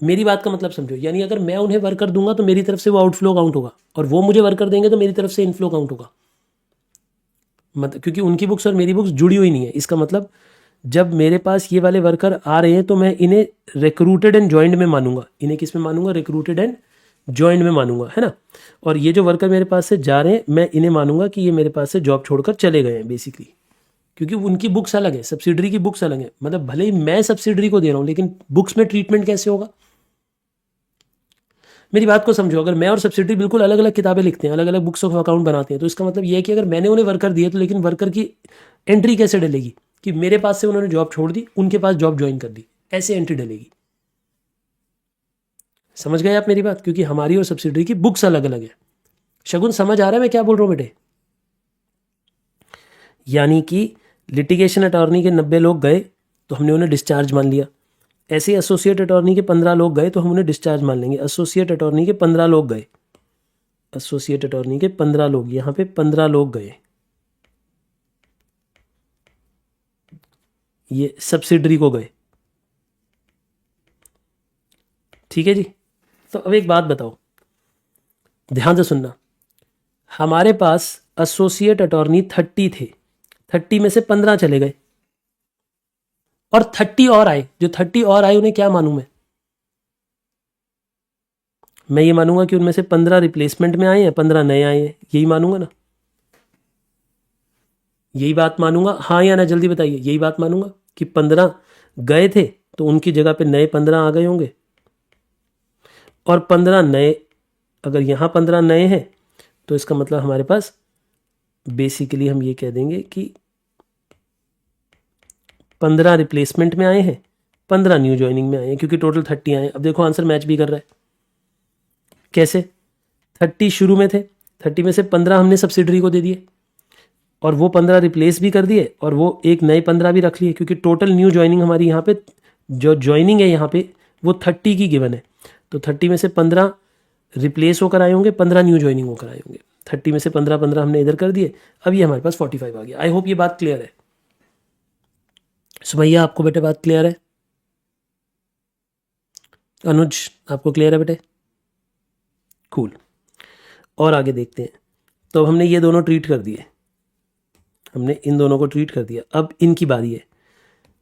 मेरी बात का मतलब समझो, यानी अगर मैं उन्हें वर्कर दूंगा तो मेरी तरफ से वो आउटफ्लो काउंट होगा, और वो मुझे वर्कर देंगे तो मेरी तरफ से इनफ्लो काउंट होगा। मतलब क्योंकि उनकी बुक्स और मेरी बुक्स जुड़ी हुई नहीं है, इसका मतलब जब मेरे पास ये वाले वर्कर आ रहे हैं तो मैं इन्हें रिक्रूटेड एंड ज्वाइंट में मानूंगा। इन्हें किस में मानूंगा? रिक्रूटेड एंड ज्वाइंट में मानूंगा, है ना। और ये जो वर्कर मेरे पास से जा रहे हैं, मैं इन्हें मानूंगा कि ये मेरे पास से जॉब छोड़कर चले गए हैं बेसिकली, क्योंकि उनकी बुक्स अलग है, सब्सिडरी की बुक्स अलग है। मतलब भले ही मैं सब्सिडरी को दे रहा हूं, लेकिन बुक्स में ट्रीटमेंट कैसे होगा? मेरी बात को समझो, अगर मैं और सब्सिडरी बिल्कुल अलग अलग किताबें लिखते हैं, अलग अलग बुक्स ऑफ अकाउंट बनाते हैं, तो इसका मतलब यह है कि अगर मैंने उन्हें वर्कर दिए तो लेकिन वर्कर की एंट्री कैसे डलेगी कि मेरे पास से उन्होंने जॉब छोड़ दी, उनके पास जॉब ज्वाइन कर दी, ऐसे एंट्री डलेगी। समझ गए आप मेरी बात? क्योंकि हमारी और सब्सिडरी की बुक्स अलग अलग है। शगुन समझ आ रहा है मैं क्या बोल रहा हूं बेटे? यानी कि लिटिगेशन अटॉर्नी के 90 लोग गए तो हमने उन्हें डिस्चार्ज मान लिया। ऐसे ही एसोसिएट अटॉर्नी के 15 लोग गए तो हम उन्हें डिस्चार्ज मान लेंगे। एसोसिएट अटॉर्नी के 15 लोग गए, एसोसिएट अटॉर्नी के 15 लोग, यहां पे 15 लोग गए, ये सब्सिडरी को गए। ठीक है जी। तो अब एक बात बताओ, ध्यान से सुनना। हमारे पास एसोसिएट अटॉर्नी 30 थे, 30 में से 15 चले गए और 30 और आए। जो 30 और आए उन्हें क्या मानूं मैं ये मानूंगा कि उनमें से 15 रिप्लेसमेंट में आए हैं, 15 नए आए हैं, यही मानूंगा ना? यही बात मानूंगा, हाँ या ना? जल्दी बताइए। यही बात मानूंगा कि 15 गए थे तो उनकी जगह पे नए 15 आ गए होंगे, और 15 नए, अगर यहां 15 नए हैं तो इसका मतलब हमारे पास बेसिकली हम ये कह देंगे कि 15 रिप्लेसमेंट में आए हैं, 15 न्यू ज्वाइनिंग में आए हैं, क्योंकि टोटल 30 आए। अब देखो आंसर मैच भी कर रहा है। कैसे? 30 शुरू में थे, 30 में से 15 हमने सब्सिडरी को दे दिए, और वो 15 रिप्लेस भी कर दिए, और वो एक नए 15 भी रख लिए, क्योंकि टोटल न्यू ज्वाइनिंग हमारी यहाँ पे जो ज्वाइनिंग है यहाँ पे वो 30 की गिवन है। तो 30 में से 15 रिप्लेस होकर आए होंगे, 15 न्यू ज्वाइनिंग होकर आए होंगे। 30 में से 15 15 हमने इधर कर दिए। अब ये हमारे पास 45 आ गया। आई होप ये बात क्लियर है। सुमैया आपको बेटे बात क्लियर है? अनुज आपको क्लियर है बेटे? कूल। और आगे देखते हैं। तो हमने ये दोनों ट्रीट कर दिए, हमने इन दोनों को ट्रीट कर दिया। अब इनकी बारी है।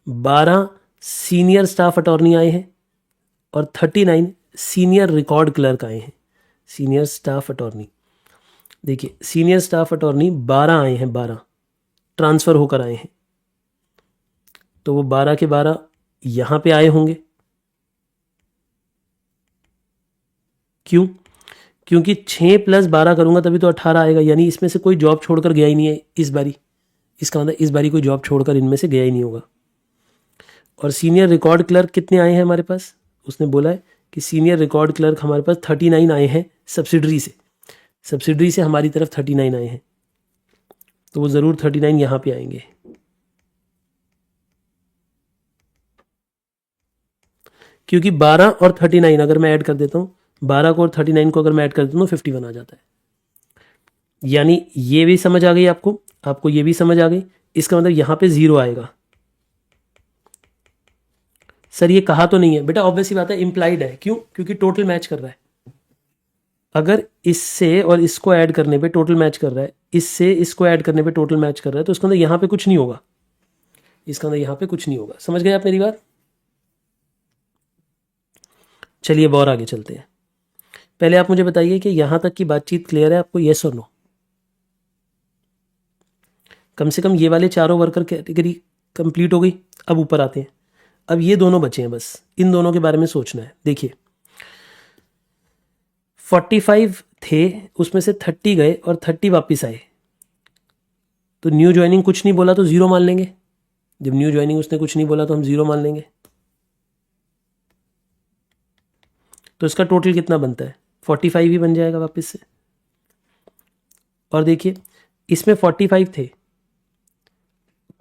12 सीनियर स्टाफ अटॉर्नी आए हैं और 39 सीनियर रिकॉर्ड क्लर्क आए हैं। सीनियर स्टाफ अटॉर्नी देखिए सीनियर स्टाफ अटॉर्नी 12 आए हैं, 12 ट्रांसफ़र होकर आए हैं, तो वो 12 के 12 यहाँ पे आए होंगे। क्यों? क्योंकि 6 + 12 करूँगा तभी तो 18 आएगा, यानी इसमें से कोई जॉब छोड़कर गया ही नहीं है इस बारी। इसका मतलब इस बारी कोई जॉब छोड़कर इनमें से गया ही नहीं होगा। और सीनियर रिकॉर्ड क्लर्क कितने आए हैं हमारे पास? उसने बोला है कि सीनियर रिकॉर्ड क्लर्क हमारे पास 39 आए हैं सब्सिडरी से। सब्सिडरी से हमारी तरफ 39 आए हैं, तो वो ज़रूर 39 यहाँ पे आएंगे। क्योंकि 12 और 39 अगर मैं ऐड कर देता हूँ, 12 को और 39 को अगर मैं ऐड कर देता हूँ 51 आ जाता है। यानी ये भी समझ आ गई आपको ये भी समझ आ गई। इसका मतलब यहाँ पे 0 आएगा। सर ये कहा तो नहीं है बेटा, ऑब्वियस सी बात है, इंप्लाइड है। क्यों? क्योंकि टोटल मैच कर रहा है। अगर इससे और इसको ऐड करने पे टोटल मैच कर रहा है, इससे इसको ऐड करने पे टोटल मैच कर रहा है, तो इसका मतलब यहाँ पे कुछ नहीं होगा। इसका मतलब यहाँ पे कुछ नहीं होगा। समझ गए आप मेरी बात? चलिए अब और आगे चलते हैं। पहले आप मुझे बताइए कि यहाँ तक की बातचीत क्लियर है आपको, येस और नो? कम से कम ये वाले चारों वर्कर कैटेगरी कंप्लीट हो गई। अब ऊपर आते हैं। अब ये दोनों बचे हैं, बस इन दोनों के बारे में सोचना है। देखिए 45 थे, उसमें से 30 गए और 30 वापस आए, तो न्यू ज्वाइनिंग कुछ नहीं बोला तो 0 मान लेंगे। जब न्यू ज्वाइनिंग उसने कुछ नहीं बोला तो हम 0 मान लेंगे। तो इसका टोटल कितना बनता है? 45 ही बन जाएगा वापस से। और देखिए इसमें 45 थे,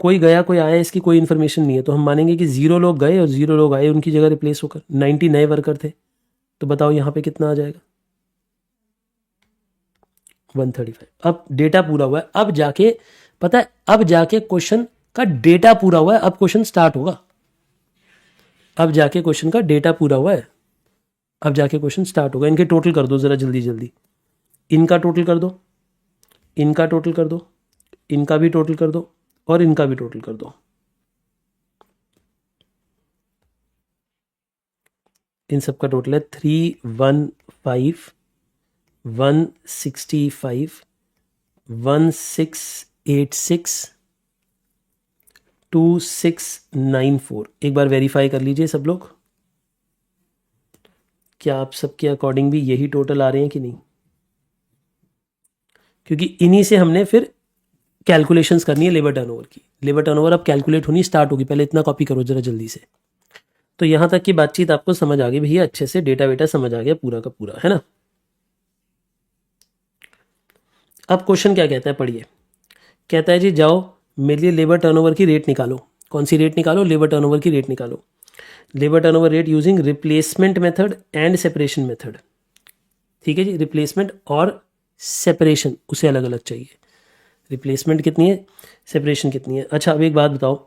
कोई गया कोई आया, इसकी कोई इन्फॉर्मेशन नहीं है, तो हम मानेंगे कि 0 लोग गए और 0 लोग आए उनकी जगह रिप्लेस होकर। 90 नए वर्कर थे, तो बताओ यहाँ पे कितना आ जाएगा? 135। अब डेटा पूरा हुआ है। अब जाके पता है, अब जाके क्वेश्चन का डेटा पूरा हुआ है। अब क्वेश्चन स्टार्ट होगा। अब जाके क्वेश्चन का डेटा पूरा हुआ है, अब जाके क्वेश्चन स्टार्ट होगा। इनके टोटल कर दो जरा जल्दी जल्दी। इनका टोटल कर दो, इनका टोटल कर दो, इनका भी टोटल कर दो और इनका भी टोटल कर दो। इन सब का टोटल है 315, 165, 1686, 2694। एक बार वेरीफाई कर लीजिए सब लोग, क्या आप सबके अकॉर्डिंग भी यही टोटल आ रहे हैं कि नहीं? क्योंकि इन्हीं से हमने फिर कैलकुलेशंस करनी है लेबर टर्नओवर की। लेबर टर्नओवर अब कैलकुलेट होनी स्टार्ट होगी। पहले इतना कॉपी करो जरा जल्दी से। तो यहां तक की बातचीत आपको समझ आ गई भैया, अच्छे से डेटा वेटा समझ आ गया पूरा का पूरा, है ना? अब क्वेश्चन क्या कहता है, पढ़िए। कहता है जी जाओ मेरे लिए लेबर टर्नओवर की रेट निकालो। कौन सी रेट निकालो? लेबर टर्नओवर की रेट निकालो। Labour turnover rate using replacement method and separation method. ठीक है जी, रिप्लेसमेंट और सेपरेशन उसे अलग अलग चाहिए। रिप्लेसमेंट कितनी है, सेपरेशन कितनी है? अच्छा अब एक बात बताओ,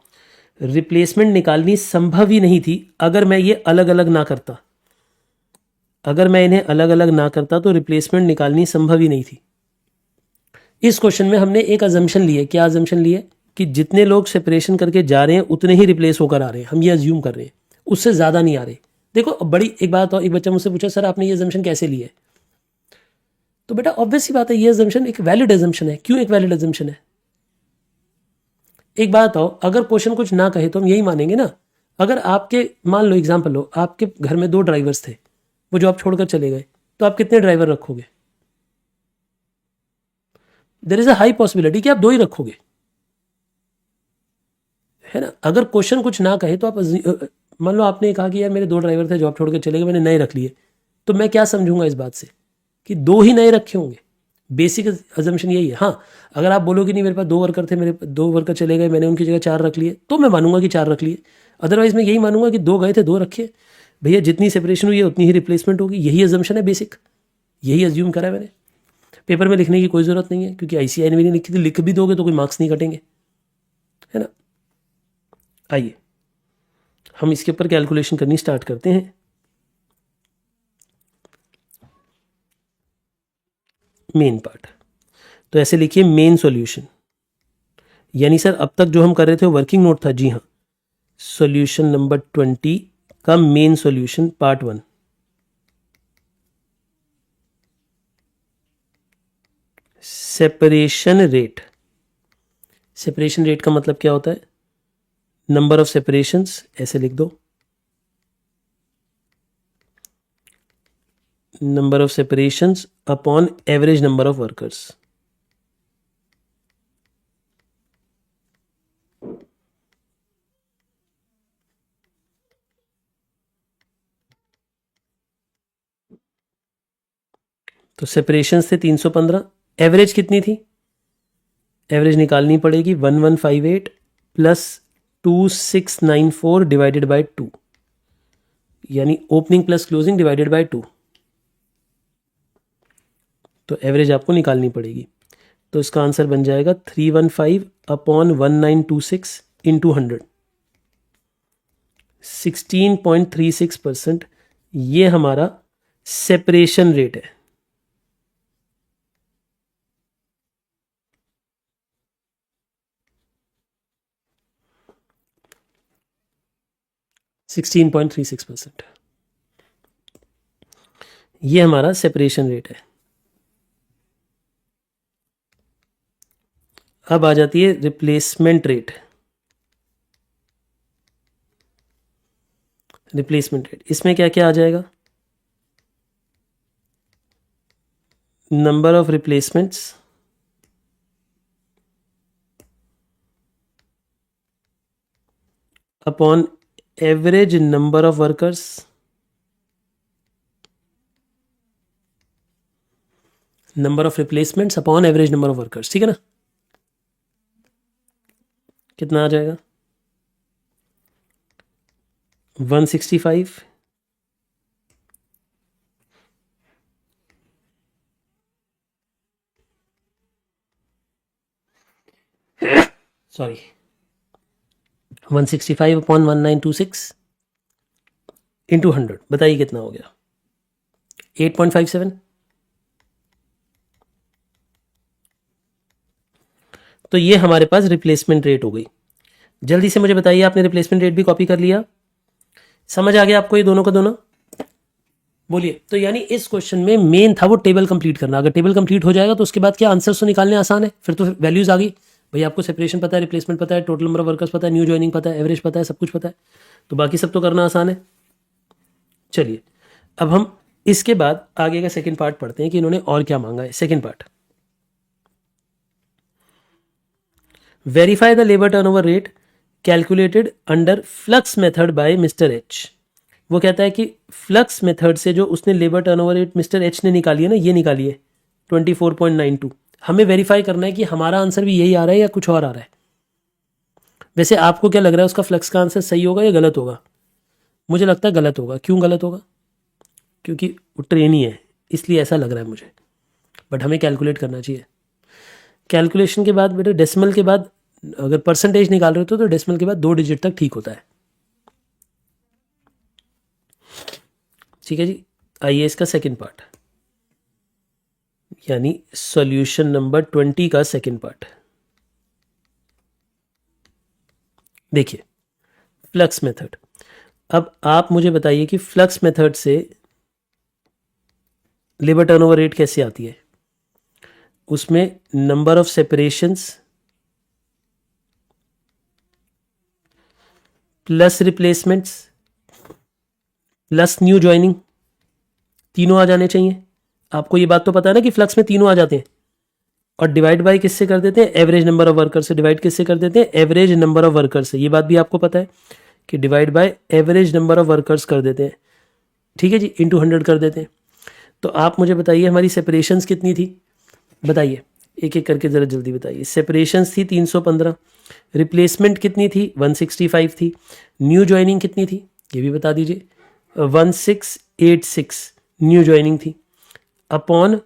रिप्लेसमेंट निकालनी संभव ही नहीं थी अगर मैं ये अलग अलग ना करता। अगर मैं इन्हें अलग अलग ना करता तो रिप्लेसमेंट निकालनी संभव ही नहीं थी। इस क्वेश्चन में हमने एक अजम्पशन ली है। क्या अजम्पशन ली है? कि जितने लोग सेपरेशन करके जा रहे हैं उतने ही रिप्लेस होकर आ रहे हैं। हम ये अज्यूम कर रहे हैं, उससे ज़्यादा नहीं आ रहे। देखो बड़ी एक बात, और एक बच्चा मुझसे पूछा सर आपने ये अजम्पशन कैसे ली है? तो बेटा ऑब्वियस सी बात है, ये अजम्पशन एक वैलिड अजम्पशन है। क्यों एक वैलिड अजम्पशन है? एक बात आओ, अगर क्वेश्चन कुछ ना कहे तो हम यही मानेंगे ना। अगर आपके, मान लो एग्जाम्पल लो, आपके घर में 2 ड्राइवर्स थे, वो जॉब छोड़कर चले गए, तो आप कितने ड्राइवर रखोगे? There is a high possibility कि आप 2 ही रखोगे, है ना? अगर क्वेश्चन कुछ ना कहे तो आप मान लो आपने कहा कि यार मेरे 2 ड्राइवर थे जॉब छोड़ के चले गए, मैंने नए रख लिए, तो मैं क्या समझूंगा इस बात से कि 2 ही नए रखे होंगे। बेसिक अजम्पशन यही है। हाँ, अगर आप बोलोगे नहीं मेरे पास 2 वर्कर थे, मेरे 2 वर्कर चले गए, मैंने उनकी जगह 4 रख लिए, तो मैं मानूंगा कि 4 रख लिए। अदरवाइज मैं यही मानूंगा कि 2 गए थे 2 रखे। भैया जितनी सेपरेशन हुई है उतनी ही रिप्लेसमेंट होगी, यही अजम्पशन है बेसिक, यही अज्यूम करा है मैंने। पेपर में लिखने की कोई ज़रूरत नहीं है, क्योंकि ICAI ने भी नहीं लिखी थी। लिख भी दोगे तो कोई मार्क्स नहीं कटेंगे, है ना? आइए हम इसके ऊपर कैलकुलेशन करनी स्टार्ट करते हैं। मेन पार्ट, तो ऐसे लिखिए मेन सॉल्यूशन। यानी सर अब तक जो हम कर रहे थे वर्किंग नोट था। जी हाँ, सॉल्यूशन नंबर 20 का main solution part 1। Separation rate, separation rate का मतलब क्या होता है? नंबर ऑफ सेपरेशंस, ऐसे लिख दो, number of separations upon average number of workers. तो सेपरेशंस थे 315, एवरेज कितनी थी? एवरेज निकालनी पड़ेगी 1158 प्लस 2694 डिवाइडेड बाय 2, यानी opening plus closing divided by 2। तो एवरेज आपको निकालनी पड़ेगी। तो इसका आंसर बन जाएगा 315 अपॉन 1926 इंटू 100, 16.36%। ये हमारा सेपरेशन रेट है। %16.36, ये हमारा सेपरेशन रेट है। अब आ जाती है रिप्लेसमेंट रेट। रिप्लेसमेंट रेट, इसमें क्या क्या आ जाएगा? Number of replacements upon average number of workers number of replacements upon average number of workers, ठीक है ना? कितना आ जाएगा? 165 सॉरी 165 अपॉन 1926 इंटू 100, बताइए कितना हो गया? 8.57। तो ये हमारे पास रिप्लेसमेंट रेट हो गई। जल्दी से मुझे बताइए, आपने रिप्लेसमेंट रेट भी कॉपी कर लिया? समझ आ गया आपको ये दोनों का दोनों? बोलिए। तो यानी इस क्वेश्चन में मेन था वो टेबल कंप्लीट करना। अगर टेबल कंप्लीट हो जाएगा तो उसके बाद क्या आंसर्स तो निकालने आसान है, फिर तो वैल्यूज आ गई। भाई आपको सेपरेशन पता है, रिप्लेसमेंट पता है, टोटल नंबर ऑफ वर्कर्स पता है, न्यू ज्वाइनिंग पता है, एवरेज पता है, सब कुछ पता है, तो बाकी सब तो करना आसान है। चलिए अब हम इसके बाद आगे का सेकंड पार्ट पढ़ते हैं कि इन्होंने और क्या मांगा है। Second part, verify the labour turnover rate calculated under flux method by mister H. वो कहता है कि फ्लक्स मेथड से जो उसने labour turnover rate mister H ने निकाली है ना, ये निकाली है 24.92। हमें वेरीफाई करना है कि हमारा आंसर भी यही आ रहा है या कुछ और आ रहा है। वैसे आपको क्या लग रहा है, उसका फ्लक्स का आंसर सही होगा या गलत होगा? मुझे लगता है गलत होगा। क्यों गलत होगा? क्योंकि वो ट्रेन ही है, इसलिए ऐसा लग रहा है मुझे। बट हमें कैलकुलेट करना चाहिए। कैलकुलेशन के बाद बेटे डेसिमल के बाद अगर परसेंटेज निकाल रहे हो तो डेसिमल के बाद 2 डिजिट तक ठीक होता है। ठीक है जी। आइए इसका सेकंड पार्ट, यानी सॉल्यूशन नंबर 20 का सेकंड पार्ट देखिए। Flux method. अब आप मुझे बताइए कि फ्लक्स मेथड से लेबर टर्नओवर रेट कैसे आती है? उसमें number of separations plus replacements plus new joining, तीनों आ जाने चाहिए। आपको ये बात तो पता है ना कि फ्लक्स में तीनों आ जाते हैं। और डिवाइड बाय किससे कर देते हैं? एवरेज नंबर ऑफ वर्कर से। डिवाइड किससे कर देते हैं? एवरेज नंबर ऑफ वर्कर से। ये बात भी आपको पता है कि divide by average number of workers कर देते हैं। ठीक है जी, इंटू 100 कर देते हैं। तो आप मुझे बताइए हमारी सेपरेशंस कितनी थी? बताइए एक एक करके ज़रा जल्दी बताइए। सेपरेशंस थी 315, रिप्लेसमेंट कितनी थी? 165 थी, न्यू ज्वाइनिंग कितनी थी ये भी बता दीजिए? 1686 न्यू ज्वाइनिंग थी, अपॉन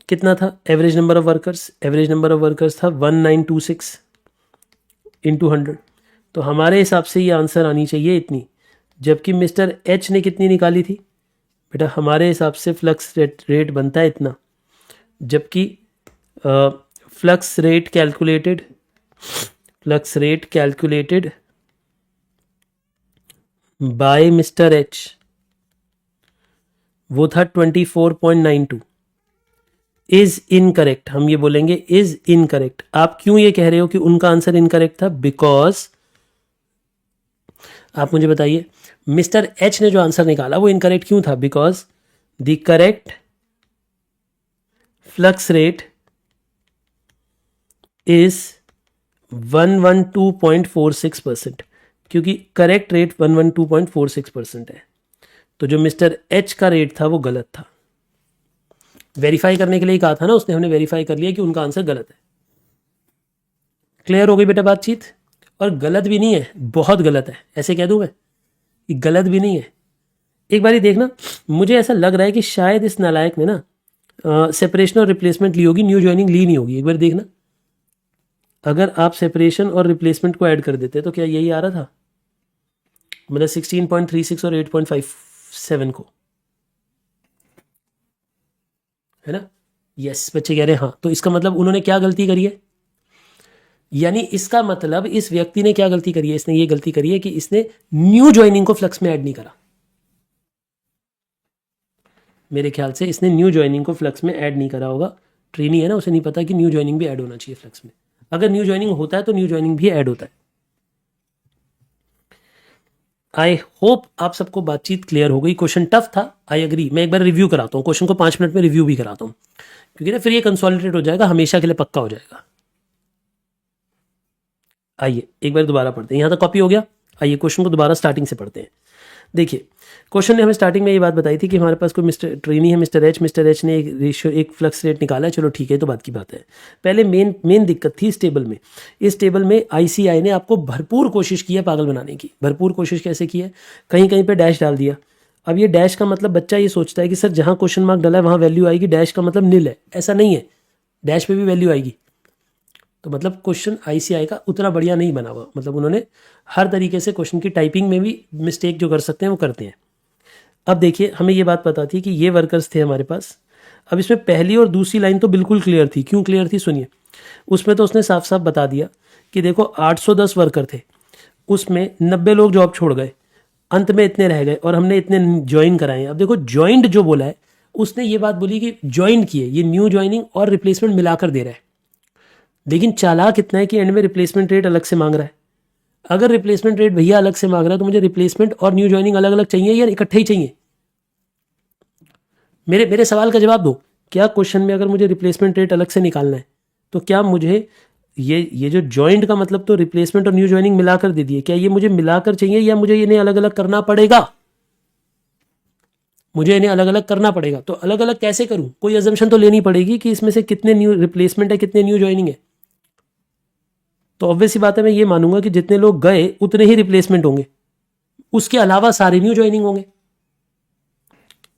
कितना था? Average number of workers. Average number of workers था 1926 इंटू 100। तो हमारे हिसाब से ये आंसर आनी चाहिए इतनी, जबकि मिस्टर एच ने कितनी निकाली थी? बेटा हमारे हिसाब से फ्लक्स रेट बनता है इतना, जबकि flux rate calculated by mister H वो था 24.92। इज इनकरेक्ट, हम ये बोलेंगे इज इनकरेक्ट। आप क्यों ये कह रहे हो कि उनका आंसर इनकरेक्ट था? बिकॉज आप मुझे बताइए, मिस्टर एच ने जो आंसर निकाला वो इनकरेक्ट क्यों था? Because the correct flux rate is 112.46%, क्योंकि करेक्ट रेट 112.46% है। तो जो मिस्टर एच का रेट था वो गलत था। वेरीफाई करने के लिए कहा था ना उसने, हमने वेरीफाई कर लिया कि उनका आंसर गलत है। क्लियर हो गई बेटा बातचीत? और गलत भी नहीं है, बहुत गलत है, ऐसे कह दूं मैं, ये गलत भी नहीं है। एक बार देखना, मुझे ऐसा लग रहा है कि शायद इस नालायक ने ना सेपरेशन और रिप्लेसमेंट ली होगी, न्यू ज्वाइनिंग ली नहीं होगी। एक बार देखना, अगर आप सेपरेशन और रिप्लेसमेंट को ऐड कर देते तो क्या यही आ रहा था? मतलब 16.36 और 8.57 को, है ना? यस, बच्चे कह रहे हैं हाँ। तो इसका मतलब उन्होंने क्या गलती करी है? यानी इसका मतलब इस व्यक्ति ने क्या गलती करी है? इसने ये गलती करी है कि इसने न्यू ज्वाइनिंग को फ्लक्स में ऐड नहीं करा। मेरे ख्याल से इसने न्यू ज्वाइनिंग को फ्लक्स में ऐड नहीं करा होगा। ट्रेनी है ना, उसे नहीं पता कि न्यू ज्वाइनिंग भी ऐड होना चाहिए फ्लक्स में। अगर न्यू ज्वाइनिंग होता है तो न्यू ज्वाइनिंग भी ऐड होता है। आई होप आप सबको बातचीत क्लियर हो गई। क्वेश्चन टफ था, आई एग्री। मैं एक बार रिव्यू कराता हूँ क्वेश्चन को, 5 मिनट में रिव्यू भी कराता हूँ, क्योंकि ना फिर ये कंसोलिडेट हो जाएगा, हमेशा के लिए पक्का हो जाएगा। आइए एक बार दोबारा पढ़ते हैं, यहाँ तक कॉपी हो गया। आइए क्वेश्चन को दोबारा स्टार्टिंग से पढ़ते हैं। देखिए, क्वेश्चन ने हमें स्टार्टिंग में ये बात बताई थी कि हमारे पास कोई मिस्टर ट्रेनी है, मिस्टर एच ने एक रेशियो, एक फ्लक्स रेट निकाला है। चलो ठीक है, तो बात की बात है। पहले मेन दिक्कत थी इस टेबल में। इस टेबल में आईसीआई ने आपको भरपूर कोशिश की है पागल बनाने की। भरपूर कोशिश कैसे की है? कहीं कहीं पे डैश डाल दिया। अब ये डैश का मतलब बच्चा ये सोचता है कि सर जहाँ क्वेश्चन मार्क डाला है वहाँ वैल्यू आएगी, डैश का मतलब निल है। ऐसा नहीं है, डैश पे भी वैल्यू आएगी। तो मतलब क्वेश्चन आईसीआई का उतना बढ़िया नहीं बना हुआ। मतलब उन्होंने हर तरीके से क्वेश्चन की टाइपिंग में भी मिस्टेक जो कर सकते हैं वो करते हैं। अब देखिए, हमें ये बात पता थी कि ये वर्कर्स थे हमारे पास। अब इसमें पहली और दूसरी लाइन तो बिल्कुल क्लियर थी। क्यों क्लियर थी? सुनिए, उसमें तो उसने साफ साफ बता दिया कि देखो 810 वर्कर थे, उसमें 90 लोग जॉब छोड़ गए, अंत में इतने रह गए और हमने इतने ज्वाइन कराए। अब देखो ज्वाइंट जो बोला है, उसने ये बात बोली कि ज्वाइन किए, ये न्यू ज्वाइनिंग और रिप्लेसमेंट मिलाकर दे रहा है। लेकिन चालाक इतना है कि एंड में रिप्लेसमेंट रेट अलग से मांग रहा है। अगर रिप्लेसमेंट रेट भैया अलग से मांग रहा है तो मुझे रिप्लेसमेंट और न्यू ज्वाइनिंग अलग अलग चाहिए या इकट्ठे ही चाहिए? मेरे सवाल का जवाब दो। क्या क्वेश्चन में अगर मुझे रिप्लेसमेंट रेट अलग से निकालना है तो क्या मुझे ये जो जॉइंट का मतलब तो रिप्लेसमेंट और न्यू ज्वाइनिंग मिलाकर दे दिए, क्या ये मुझे मिलाकर चाहिए या मुझे इन्हें अलग अलग करना पड़ेगा? मुझे इन्हें अलग अलग करना पड़ेगा। तो अलग अलग कैसे करूं? कोई अजम्पशन तो लेनी पड़ेगी कि इसमें से कितने न्यू रिप्लेसमेंट है, कितने न्यू ज्वाइनिंग है। तो ऑब्वियस सी बात है, मैं ये मानूंगा कि जितने लोग गए उतने ही रिप्लेसमेंट होंगे, उसके अलावा सारे न्यू ज्वाइनिंग होंगे।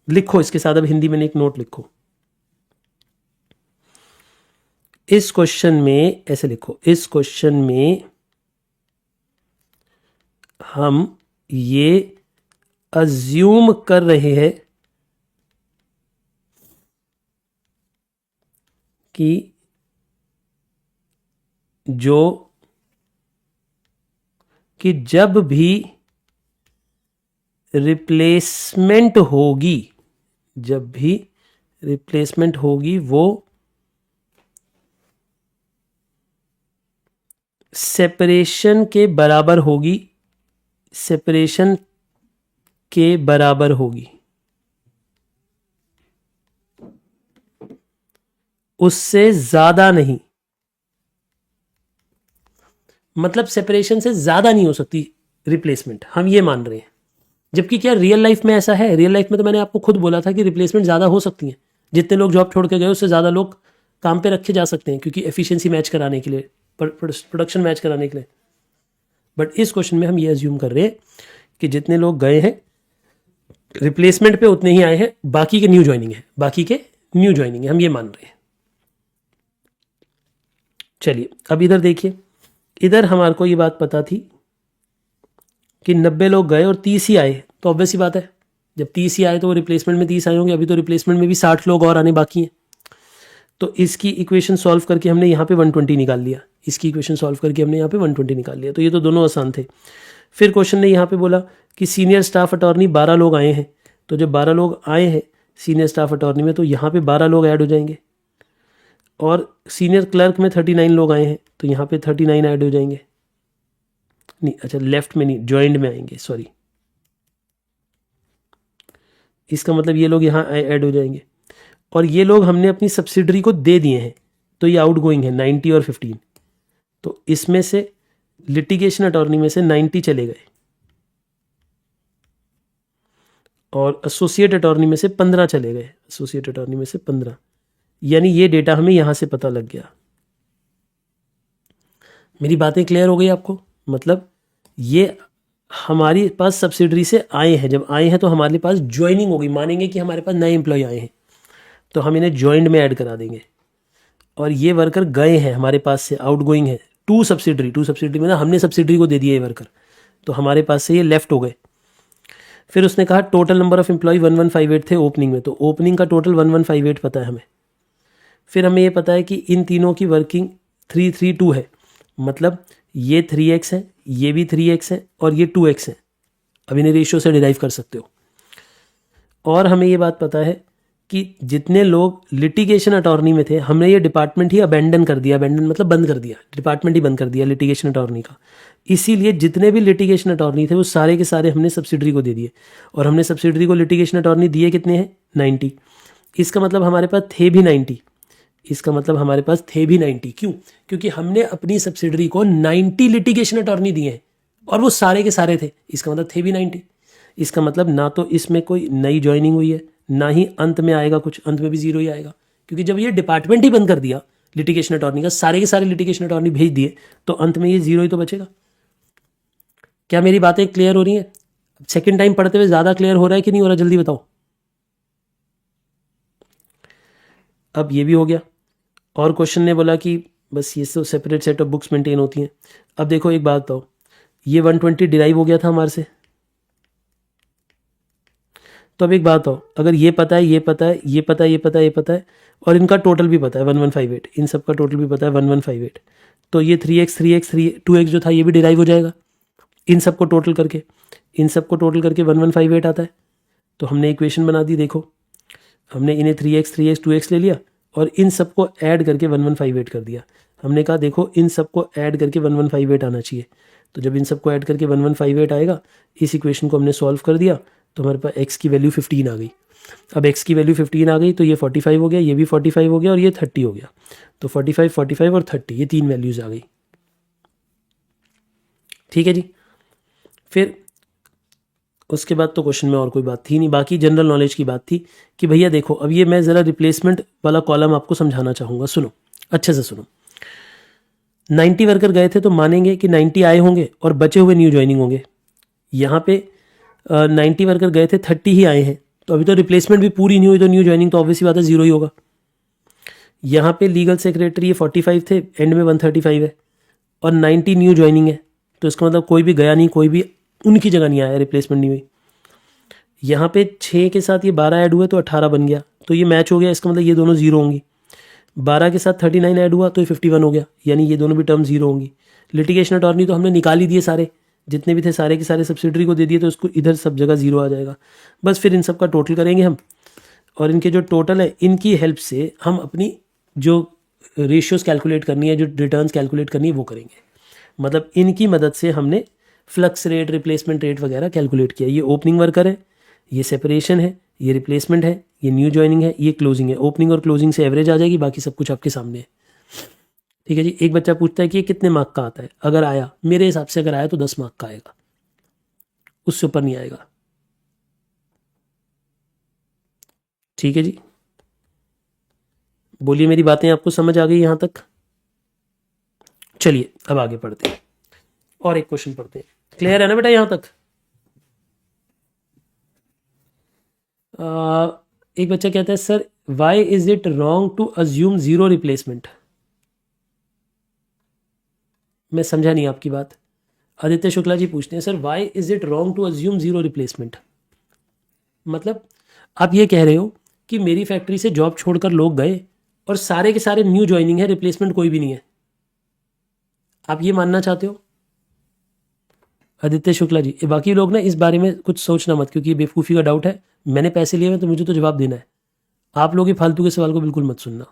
लिखो इसके साथ अब हिंदी में एक नोट लिखो। इस क्वेश्चन में ऐसे लिखो, इस क्वेश्चन में हम ये अज्यूम कर रहे हैं कि जब भी रिप्लेसमेंट होगी वो सेपरेशन के बराबर होगी, उससे ज्यादा नहीं। मतलब सेपरेशन से ज्यादा नहीं हो सकती रिप्लेसमेंट, हम ये मान रहे हैं। जबकि क्या रियल लाइफ में ऐसा है? रियल लाइफ में तो मैंने आपको खुद बोला था कि रिप्लेसमेंट ज़्यादा हो सकती हैं। जितने लोग जॉब छोड़ के गए उससे ज़्यादा लोग काम पे रखे जा सकते हैं, क्योंकि एफिशिएंसी मैच कराने के लिए, प्रोडक्शन मैच कराने के लिए। बट इस क्वेश्चन में हम ये अज्यूम कर रहे हैं कि जितने लोग गए हैं रिप्लेसमेंट पे उतने ही आए हैं, बाकी के न्यू ज्वाइनिंग है, हम ये मान रहे हैं। चलिए अब इधर देखिए, इधर हमारे को ये बात पता थी कि 90 लोग गए और 30 ही आए। तो ऑब्वियस ही बात है, जब 30 ही आए तो वो रिप्लेसमेंट में 30 आए होंगे। अभी तो रिप्लेसमेंट में भी 60 लोग और आने बाकी हैं। तो इसकी इक्वेशन सॉल्व करके हमने यहाँ पे 120 निकाल लिया। इसकी इक्वेशन सॉल्व करके हमने यहाँ पे 120 निकाल लिया। तो ये तो दोनों आसान थे। फिर क्वेश्चन ने यहाँ पे बोला कि सीनियर स्टाफ अटॉर्नी 12 लोग आए हैं। तो जब 12 लोग आए हैं सीनियर स्टाफ अटॉर्नी में, तो यहाँ पे 12 लोग ऐड हो जाएंगे। और सीनियर क्लर्क में 39 लोग आए हैं, तो यहाँ पे 39 ऐड हो जाएंगे। नहीं, अच्छा लेफ्ट में नहीं, जॉइंट में आएंगे, सॉरी। इसका मतलब ये लोग यहाँ ऐड हो जाएंगे, और ये लोग हमने अपनी सब्सिडरी को दे दिए हैं, तो ये आउट गोइंग है 90 और 15। तो इसमें से लिटिगेशन अटॉर्नी में से 90 चले गए, और एसोसिएट अटॉर्नी में से 15 चले गए, एसोसिएट अटॉर्नी में से 15। यानी ये डेटा हमें यहां से पता लग गया। मेरी बातें क्लियर हो गई आपको? मतलब ये हमारे पास सब्सिडरी से आए हैं, जब आए हैं तो हमारे पास ज्वाइनिंग होगी, मानेंगे कि हमारे पास नए एम्प्लॉय आए हैं, तो हम इन्हें ज्वाइंट में ऐड करा देंगे। और ये वर्कर गए हैं हमारे पास से, आउट गोइंग है, टू सब्सिडरी मतलब हमने सब्सिडरी को दे दिया ये वर्कर, तो हमारे पास से ये लेफ्ट हो गए। फिर उसने कहा टोटल नंबर ऑफ एम्प्लॉय 1158 थे ओपनिंग में, तो ओपनिंग का टोटल 1158 पता है हमें। फिर हमें ये पता है कि इन तीनों की वर्किंग 332 है, मतलब ये 3x है, ये भी 3x है, और ये 2x है। अब इन्हें रेशियो से डिराइव कर सकते हो। और हमें ये बात पता है कि जितने लोग लिटिगेशन अटॉर्नी में थे, हमने ये डिपार्टमेंट ही अबेंडन कर दिया, अबेंडन मतलब बंद कर दिया, डिपार्टमेंट ही बंद कर दिया लिटिगेशन अटॉर्नी का। इसीलिए जितने भी लिटिगेशन अटॉर्नी थे वो सारे के सारे हमने सब्सिडरी को दे दिए, और हमने सब्सिडरी को लिटिगेशन अटॉर्नी दिए कितने हैं? 90। इसका मतलब हमारे पास थे भी 90, इसका मतलब हमारे पास थे भी 90। क्यों? क्योंकि हमने अपनी सब्सिडरी को 90 लिटिगेशन अटॉर्नी दिए हैं, और वो सारे के सारे थे, इसका मतलब थे भी 90। इसका मतलब ना तो इसमें कोई नई ज्वाइनिंग हुई है, ना ही अंत में आएगा कुछ, अंत में भी जीरो ही आएगा, क्योंकि जब ये डिपार्टमेंट ही बंद कर दिया लिटिगेशन अटॉर्नी का, सारे के सारे लिटिगेशन अटॉर्नी भेज दिए, तो अंत में ये जीरो ही तो बचेगा। क्या मेरी बातें क्लियर हो रही हैं? सेकेंड टाइम पढ़ते हुए ज़्यादा क्लियर हो रहा है कि नहीं हो रहा, जल्दी बताओ। अब ये भी हो गया। और क्वेश्चन ने बोला कि बस ये तो separate set of books maintain होती हैं। अब देखो एक बात बताओ, ये 120 डिराइव हो गया था हमारे से, तो अब एक बात बताओ, अगर ये पता है, ये पता है, ये पता है, ये पता है, ये पता है, और इनका टोटल भी पता है 1158, इन सब का टोटल भी पता है 1158, तो ये 3x 3x 2x जो था ये भी डिराइव हो जाएगा इन सबको टोटल करके, इन सबको टोटल करके 1158 आता है। तो हमने इक्वेशन बना दी, देखो हमने इन्हें 3x 3x 2x ले लिया, और इन सबको ऐड करके 1158 कर दिया। हमने कहा देखो इन सबको ऐड करके 1158 आना चाहिए, तो जब इन सबको ऐड करके 1158 आएगा, इस इक्वेशन को हमने सॉल्व कर दिया, तो हमारे पास x की वैल्यू 15 आ गई। अब x की वैल्यू 15 आ गई, तो ये 45 हो गया, ये भी 45 हो गया, और ये 30 हो गया। तो 45 45 और 30, ये तीन वैल्यूज आ गई। ठीक है जी। फिर उसके बाद तो क्वेश्चन में और कोई बात थी नहीं, बाकी जनरल नॉलेज की बात थी कि भैया देखो, अब ये मैं ज़रा रिप्लेसमेंट वाला कॉलम आपको समझाना चाहूँगा, सुनो अच्छे से सुनो। 90 वर्कर गए थे, तो मानेंगे कि 90 आए होंगे और बचे हुए न्यू ज्वाइनिंग होंगे। यहाँ पे 90 वर्कर गए थे, 30 ही आए हैं, तो अभी तो रिप्लेसमेंट भी पूरी नहीं हुई, तो न्यू ज्वाइनिंग तो ऑब्वियसली बात है जीरो ही होगा। यहाँ पे लीगल सेक्रेटरी 45 थे, एंड में 135 है, और 90 न्यू ज्वाइनिंग है, तो इसका मतलब कोई भी गया नहीं, कोई भी उनकी जगह नहीं आया, रिप्लेसमेंट नहीं हुई। यहाँ पे 6 के साथ ये 12 ऐड हुए तो 18 बन गया, तो ये मैच हो गया, इसका मतलब ये दोनों जीरो होंगी। 12 के साथ 39 ऐड हुआ तो ये 51 हो गया, यानी ये दोनों भी टर्म जीरो होंगी। लिटिगेशन अटॉर्नी तो हमने निकाल ही दिए सारे, जितने भी थे सारे के सारे सब्सिडरी को दे दिए, तो उसको इधर सब जगह जीरो आ जाएगा। बस फिर इन सब का टोटल करेंगे हम, और इनके जो टोटल है इनकी हेल्प से हम अपनी जो रेशियोज कैलकुलेट करनी है, जो रिटर्न्स कैलकुलेट करनी है वो करेंगे। मतलब इनकी मदद से हमने फ्लक्स रेट, रिप्लेसमेंट रेट वगैरह कैलकुलेट किया। ये ओपनिंग वर्कर है, ये सेपरेशन है, ये रिप्लेसमेंट है, ये न्यू ज्वाइनिंग है, ये क्लोजिंग है। ओपनिंग और क्लोजिंग से एवरेज आ जाएगी, बाकी सब कुछ आपके सामने है। ठीक है जी। एक बच्चा पूछता है कि ये कितने मार्क का आता है? अगर आया, मेरे हिसाब से अगर आया तो 10 मार्क का आएगा, उससे ऊपर नहीं आएगा। ठीक है जी। बोलिए, मेरी बातें आपको समझ आ गई यहां तक? चलिए अब आगे पढ़ते हैं, और एक क्वेश्चन पढ़ते हैं। क्लियर है ना बेटा यहां तक? एक बच्चा कहता है sir, why is it wrong to assume zero replacement? मैं समझा नहीं आपकी बात। आदित्य शुक्ला जी पूछते हैं sir, why is it wrong to assume zero replacement? मतलब आप ये कह रहे हो कि मेरी फैक्ट्री से जॉब छोड़कर लोग गए और सारे के सारे न्यू ज्वाइनिंग है, रिप्लेसमेंट कोई भी नहीं है, आप ये मानना चाहते हो? आदित्य शुक्ला जी, बाकी लोग ना इस बारे में कुछ सोचना मत, क्योंकि बेवकूफ़ी का डाउट है। मैंने पैसे लिए हैं तो मुझे तो जवाब देना है। आप लोग ये फालतू के सवाल को बिल्कुल मत सुनना।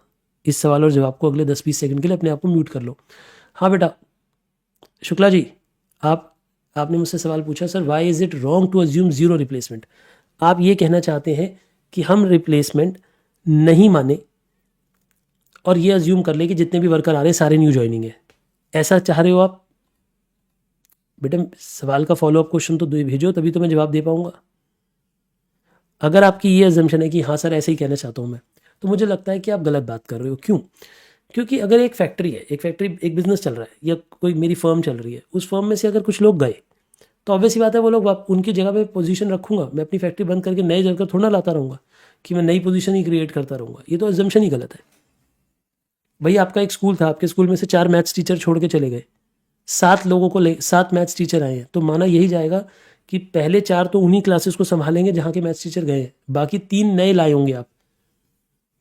इस सवाल और जवाब को अगले 10-20 सेकंड के लिए अपने आप को म्यूट कर लो। हाँ बेटा शुक्ला जी, आपने मुझसे सवाल पूछा, sir why is it wrong to assume zero replacement. आप ये कहना चाहते हैं कि हम रिप्लेसमेंट नहीं माने और ये अज्यूम कर ले कि जितने भी वर्कर आ रहे हैं सारे न्यू ज्वाइनिंग है, ऐसा चाह रहे हो आप? बेटा सवाल का फॉलोअप क्वेश्चन तो भेजो, तभी तो मैं जवाब दे पाऊंगा। अगर आपकी ये अजम्पशन है कि हाँ सर ऐसे ही कहना चाहता हूँ मैं, तो मुझे लगता है कि आप गलत बात कर रहे हो। क्यों? क्योंकि अगर एक फैक्ट्री है, एक बिजनेस चल रहा है या कोई मेरी फर्म चल रही है, उस फर्म में से अगर कुछ लोग गए तो ऑब्वियस ही बात है वो लोग उनकी जगह पे पोजीशन रखूंगा। मैं अपनी फैक्ट्री बंद करके नए जगह थोड़ा लाता रहूँगा कि मैं नई पोजीशन ही क्रिएट करता रहूँगा। ये तो अजम्पशन ही गलत है। भाई आपका एक स्कूल था, आपके स्कूल में से 4 मैथ्स टीचर छोड़ के चले गए, 7 मैथ्स टीचर आए हैं, तो माना यही जाएगा कि पहले 4 तो उन्हीं क्लासेस को संभालेंगे जहाँ के मैथ्स टीचर गए हैं, बाकी 3 नए लाए होंगे आप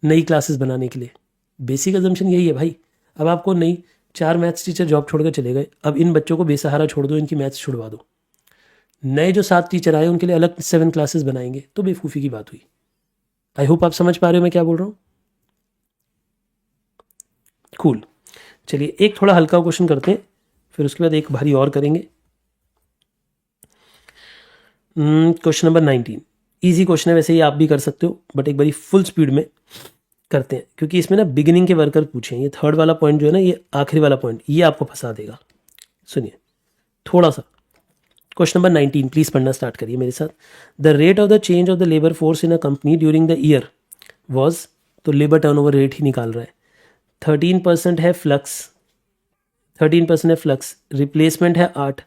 नई क्लासेस बनाने के लिए। बेसिक अजम्पशन यही है भाई। अब आपको नई 4 मैथ्स टीचर जॉब छोड़ कर चले गए, अब इन बच्चों को बेसहारा छोड़ दो, इनकी मैथ्स छुड़वा दो। नए जो 7 टीचर आए उनके लिए अलग 7 क्लासेस बनाएंगे, तो बेवकूफ़ी की बात हुई। आई होप आप समझ पा रहे हो मैं क्या बोल रहा हूँ। कूल। चलिए एक थोड़ा हल्का क्वेश्चन करते हैं, फिर उसके बाद एक भारी और करेंगे। क्वेश्चन नंबर 19 इजी क्वेश्चन है, वैसे ही आप भी कर सकते हो, बट एक बारी फुल स्पीड में करते हैं क्योंकि इसमें ना बिगिनिंग के वर्कर पूछे हैं। ये थर्ड वाला पॉइंट जो है ना, ये आखिरी वाला पॉइंट, ये आपको फंसा देगा। सुनिए थोड़ा सा। क्वेश्चन नंबर 19 प्लीज पढ़ना स्टार्ट करिए मेरे साथ। The rate of the change of the labour force in a company during the year was, तो लेबर टर्नओवर रेट ही निकाल रहा है। 13% है फ्लक्स, 13% है फ्लक्स, रिप्लेसमेंट है 8,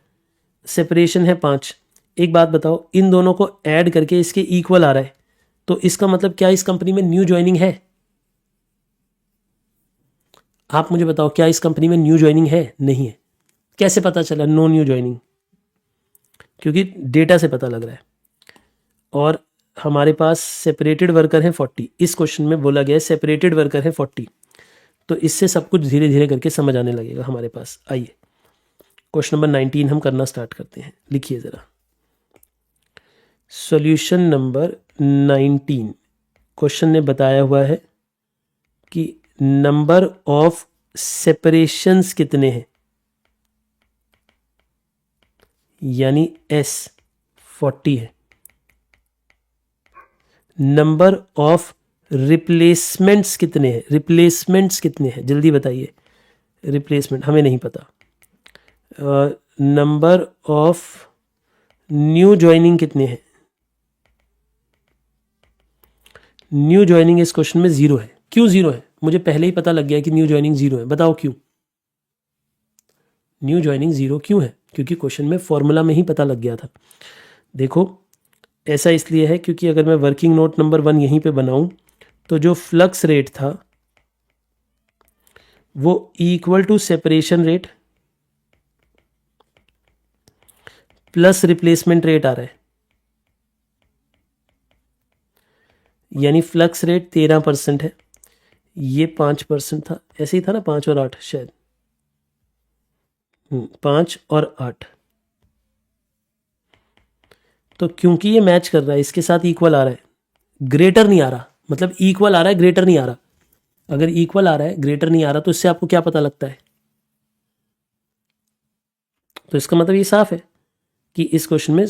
सेपरेशन है 5। एक बात बताओ, इन दोनों को ऐड करके इसके इक्वल आ रहा है, तो इसका मतलब क्या इस कंपनी में न्यू ज्वाइनिंग है? आप मुझे बताओ, क्या इस कंपनी में न्यू ज्वाइनिंग है? नहीं है। कैसे पता चला नो न्यू ज्वाइनिंग? क्योंकि डेटा से पता लग रहा है। और हमारे पास सेपरेटेड वर्कर हैं 40, इस क्वेश्चन में बोला गया है सेपरेटेड वर्कर हैं 40, तो इससे सब कुछ धीरे धीरे करके समझ आने लगेगा हमारे पास। आइए क्वेश्चन नंबर 19 हम करना स्टार्ट करते हैं। लिखिए ज़रा सॉल्यूशन नंबर 19। क्वेश्चन ने बताया हुआ है कि नंबर ऑफ सेपरेशंस कितने हैं, यानी S 40 है। नंबर ऑफ रिप्लेसमेंट्स कितने हैं, रिप्लेसमेंट्स कितने हैं जल्दी बताइए। रिप्लेसमेंट हमें नहीं पता। नंबर ऑफ न्यू ज्वाइनिंग कितने हैं? न्यू ज्वाइनिंग इस क्वेश्चन में 0 है। क्यों 0 है? मुझे पहले ही पता लग गया कि न्यू ज्वाइनिंग 0 है। बताओ क्यों न्यू ज्वाइनिंग 0 क्यों है? क्योंकि क्वेश्चन में फॉर्मूला में ही पता लग गया था। देखो ऐसा इसलिए है क्योंकि अगर मैं वर्किंग नोट नंबर 1 यहीं पे बनाऊं तो जो फ्लक्स रेट था वो equal to separation rate plus replacement rate आ रहा है, यानी फ्लक्स रेट 13% है, ये 5% था। ऐसे ही था ना, 5 और 8 शायद, 5 और 8। तो क्योंकि ये मैच कर रहा है, इसके साथ इक्वल आ रहा है, ग्रेटर नहीं आ रहा, मतलब इक्वल आ रहा है ग्रेटर नहीं आ रहा। अगर इक्वल आ रहा है ग्रेटर नहीं आ रहा तो इससे आपको क्या पता लगता है? तो इसका मतलब ये साफ है कि इस क्वेश्चन में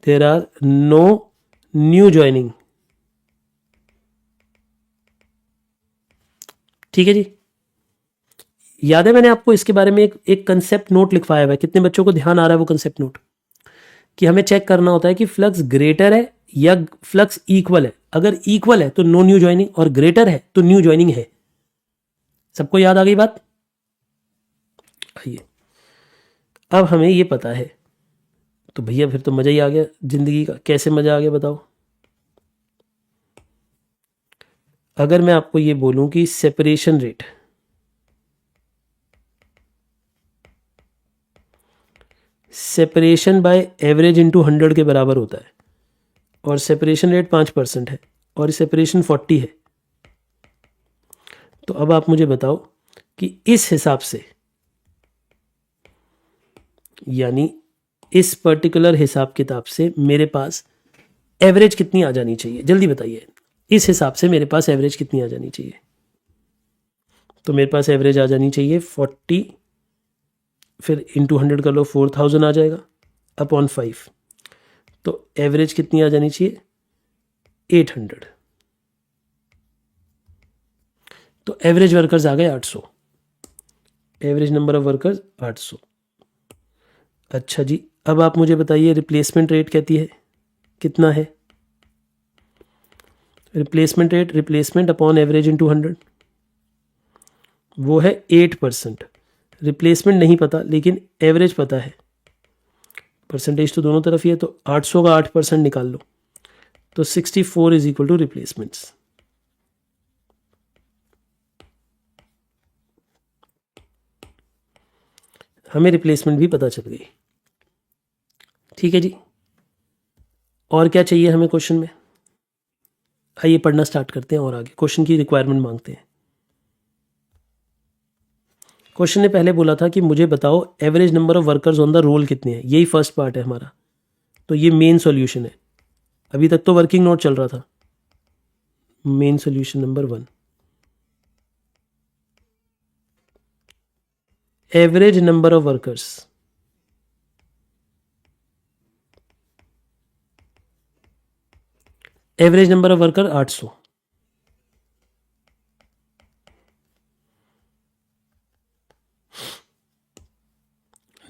there are no new joining. ठीक है जी, याद है मैंने आपको इसके बारे में एक कंसेप्ट नोट लिखवाया हुआ है। कितने बच्चों को ध्यान आ रहा है वो कंसेप्ट नोट? कि हमें चेक करना होता है कि फ्लक्स ग्रेटर है या फ्लक्स इक्वल है। अगर इक्वल है तो नो न्यू ज्वाइनिंग, और ग्रेटर है तो न्यू ज्वाइनिंग है। सबको याद आ गई बात? आइए अब हमें ये पता है तो भैया फिर तो मजा ही आ गया जिंदगी का। कैसे मजा आ गया बताओ? अगर मैं आपको ये बोलूं कि separation rate separation by average into 100 के बराबर होता है, और सेपरेशन रेट 5% है, और सेपरेशन 40 है, तो अब आप मुझे बताओ कि इस हिसाब से, यानी इस पर्टिकुलर हिसाब किताब से मेरे पास एवरेज कितनी आ जानी चाहिए? जल्दी बताइए। इस हिसाब से मेरे पास एवरेज कितनी आ जानी चाहिए? तो मेरे पास एवरेज आ जानी चाहिए 40, फिर इंटू 100 कर लो, 4000 आ जाएगा अपॉन 5। तो एवरेज कितनी आ जानी चाहिए? 800। तो एवरेज वर्कर्स आ गए 800, एवरेज नंबर ऑफ वर्कर्स 800। अच्छा जी, अब आप मुझे बताइए रिप्लेसमेंट रेट कहती है कितना है? Replacement rate, replacement upon average into 100, वो है 8%। रिप्लेसमेंट नहीं पता लेकिन एवरेज पता है, परसेंटेज तो दोनों तरफ ही है, तो 800 का 8% निकाल लो, तो 64 इज इक्वल टू रिप्लेसमेंट्स। हमें रिप्लेसमेंट भी पता चल गई। ठीक है जी, और क्या चाहिए हमें क्वेश्चन में? आइए पढ़ना स्टार्ट करते हैं और आगे क्वेश्चन की रिक्वायरमेंट मांगते हैं। क्वेश्चन ने पहले बोला था कि मुझे बताओ average number of workers on the roll कितने हैं। यही फर्स्ट पार्ट है हमारा, तो ये मेन सॉल्यूशन है। अभी तक तो वर्किंग नोट चल रहा था। Main solution number 1, average number of workers, average number of worker 800,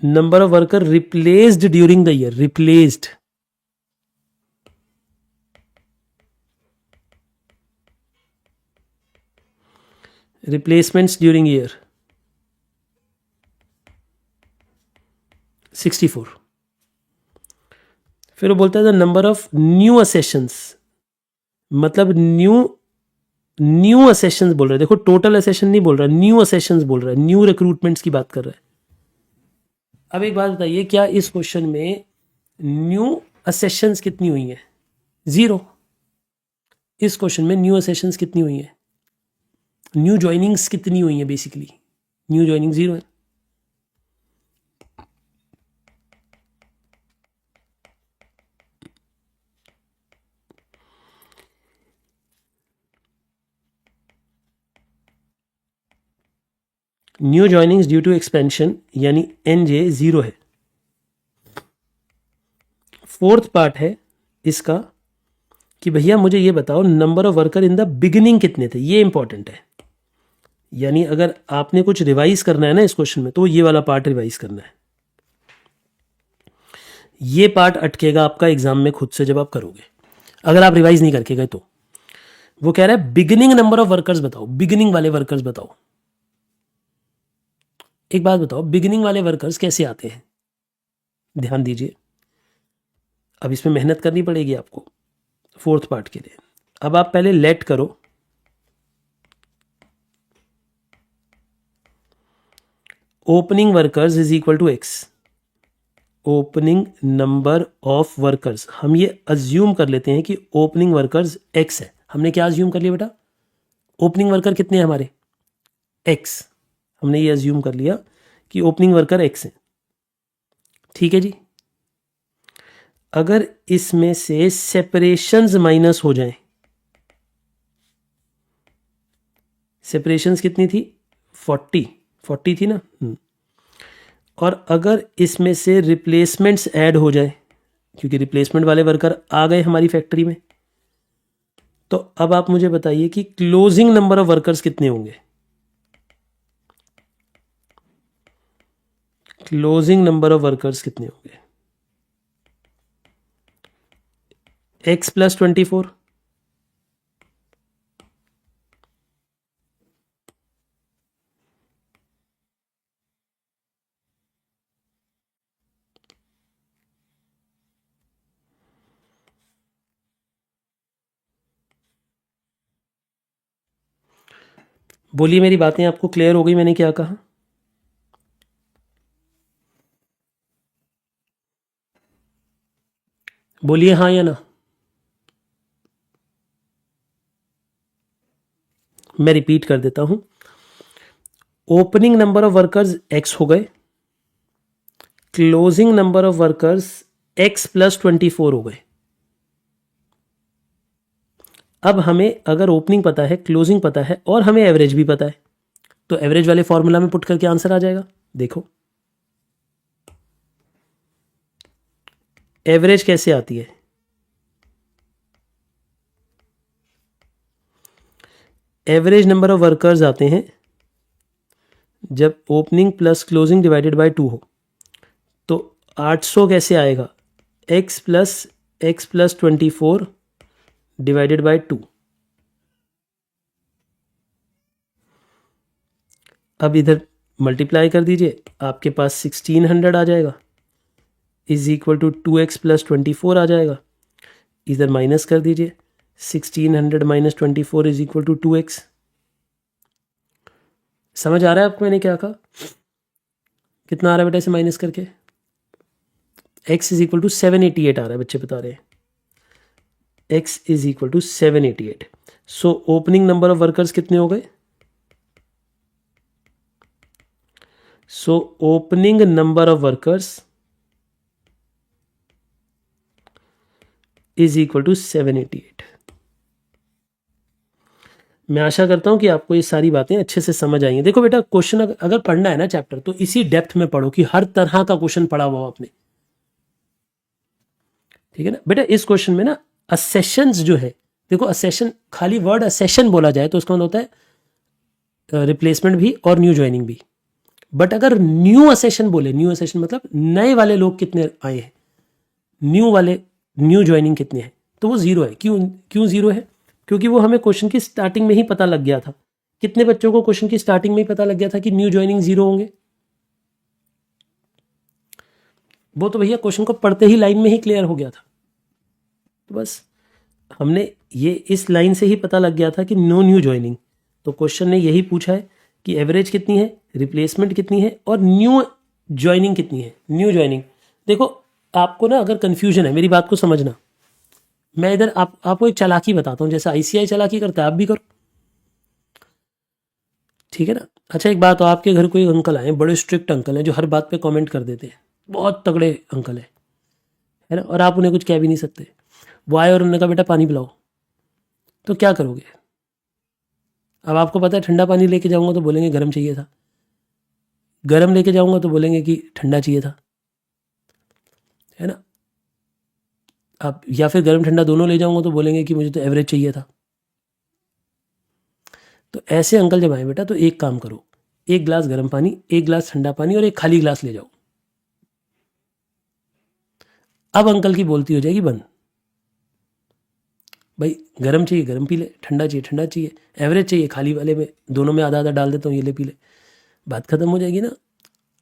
number of worker replaced during the year, replaced, replacements during year 64। फिर वो बोलता है द नंबर ऑफ न्यू असेशंस, मतलब न्यू असेशंस बोल रहा है। देखो टोटल असेशन नहीं बोल रहा, न्यू असेशंस बोल रहा है, न्यू रिक्रूटमेंट्स की बात कर रहा है। अब एक बात बताइए, क्या इस क्वेश्चन में न्यू असेशंस कितनी हुई है? 0। इस क्वेश्चन में न्यू असेशंस कितनी हुई है? न्यू ज्वाइनिंग्स कितनी हुई है? बेसिकली न्यू ज्वाइनिंग 0 है। New joinings due to expansion यानी NJ 0 है। फोर्थ पार्ट है इसका कि भैया मुझे ये बताओ number of worker in the beginning कितने थे। ये इंपॉर्टेंट है, यानी अगर आपने कुछ रिवाइज करना है ना इस क्वेश्चन में, तो ये वाला पार्ट रिवाइज करना है। ये पार्ट अटकेगा आपका एग्जाम में खुद से जब आप करोगे, अगर आप रिवाइज नहीं करके गए तो। वो कह रहा है बिगिनिंग नंबर ऑफ वर्कर्स बताओ, बिगिनिंग वाले वर्कर्स बताओ। एक बात बताओ, बिगिनिंग वाले वर्कर्स कैसे आते हैं? ध्यान दीजिए, अब इसमें मेहनत करनी पड़ेगी आपको फोर्थ पार्ट के लिए। अब आप पहले लेट करो, opening workers is equal to x, opening number of workers. हम ये अज्यूम कर लेते हैं कि ओपनिंग वर्कर्स एक्स है। हमने क्या अज्यूम कर लिया बेटा? ओपनिंग वर्कर कितने हैं हमारे? एक्स। हमने ये अज्यूम कर लिया कि ओपनिंग वर्कर एक्स है। ठीक है जी, अगर इसमें से सेपरेशंस माइनस हो जाएं, सेपरेशंस कितनी थी? 40 थी ना। और अगर इसमें से रिप्लेसमेंट्स ऐड हो जाए, क्योंकि रिप्लेसमेंट वाले वर्कर आ गए हमारी फैक्ट्री में, तो अब आप मुझे बताइए कि क्लोजिंग नंबर ऑफ वर्कर्स कितने होंगे? क्लोजिंग नंबर ऑफ वर्कर्स कितने होंगे? x + 24, बोलिए मेरी बातें आपको क्लियर हो गई? मैंने क्या कहा? बोलिए हाँ या ना। मैं रिपीट कर देता हूं, opening number of workers x हो गए, closing number of workers x + 24 हो गए। अब हमें अगर ओपनिंग पता है, क्लोजिंग पता है और हमें एवरेज भी पता है, तो एवरेज वाले फॉर्मूला में पुट करके आंसर आ जाएगा। देखो एवरेज कैसे आती है, एवरेज नंबर ऑफ वर्कर्स आते हैं जब opening plus closing divided by 2 हो। तो 800 कैसे आएगा, x प्लस 24 डिवाइडेड बाय 2। अब इधर मल्टीप्लाई कर दीजिए, आपके पास 1600 आ जाएगा, इज इक्वल टू 2x प्लस 24 आ जाएगा। इधर माइनस कर दीजिए, 1600 minus 24 is equal to 2x। समझ आ रहा है आपको मैंने क्या कहा? कितना आ रहा है बेटा इसे माइनस करके? x इज इक्वल टू 788 आ रहा है, बच्चे बता रहे हैं x is equal to 788। So opening number of workers कितने हो गए? So opening number of workers is equal to 788। मैं आशा करता हूं कि आपको ये सारी बातें अच्छे से समझ आई हैं। देखो बेटा, क्वेश्चन अगर पढ़ना है ना चैप्टर, तो इसी डेप्थ में पढ़ो कि हर तरह का क्वेश्चन पढ़ा हुआ आपने, ठीक है ना बेटा। इस क्वेश्चन में ना असेशंस जो है, देखो असेशन, खाली वर्ड असेशन बोला जाए तो उसका मतलब होता है रिप्लेसमेंट भी और न्यू ज्वाइनिंग भी। बट अगर न्यू असेशन बोले, न्यू असेशन मतलब नए वाले लोग कितने आए हैं, न्यू ज्वाइनिंग कितने हैं, तो वो जीरो है। क्यों जीरो है? क्योंकि वो हमें क्वेश्चन की स्टार्टिंग में ही पता लग गया था। कितने बच्चों को क्वेश्चन की स्टार्टिंग में ही पता लग गया था कि न्यू ज्वाइनिंग जीरो होंगे? वो तो भैया क्वेश्चन को पढ़ते ही लाइन में ही क्लियर हो गया था। तो बस हमने ये इस लाइन से ही पता लग गया था कि नो न्यू ज्वाइनिंग। तो क्वेश्चन ने यही पूछा है कि एवरेज कितनी है, रिप्लेसमेंट कितनी है और न्यू ज्वाइनिंग कितनी है। न्यू ज्वाइनिंग देखो, आपको ना अगर कंफ्यूजन है, मेरी बात को समझना, मैं इधर आपको एक चालाकी बताता हूँ, जैसे आईसीआई चालाकी करता है आप भी करो, ठीक है ना। अच्छा एक बात, आपके घर कोई अंकल आए, बड़े स्ट्रिक्ट अंकल हैं जो हर बात पे कमेंट कर देते हैं, बहुत तगड़े अंकल है ना, और आप उन्हें कुछ कह भी नहीं सकते। वो आए और उन्होंने कहा बेटा पानी पिलाओ, तो क्या करोगे? अब आपको पता है ठंडा पानी लेके जाऊंगा तो बोलेंगे गर्म चाहिए था, गर्म लेके जाऊंगा तो बोलेंगे कि ठंडा चाहिए था, है ना। अब या फिर गर्म ठंडा दोनों ले जाऊंगा तो बोलेंगे कि मुझे तो एवरेज चाहिए था। तो ऐसे अंकल जब आए बेटा, तो एक काम करो, एक गिलास गर्म पानी, एक गिलास ठंडा पानी और एक खाली गिलास ले जाओ। अब अंकल की बोलती हो जाएगी बंद। भाई गर्म चाहिए गर्म पी ले, ठंडा चाहिए ठंडा चाहिए, एवरेज चाहिए खाली वाले में, दोनों में आधा आधा डाल देता हूँ, ये ले पी ले, बात खत्म हो जाएगी ना।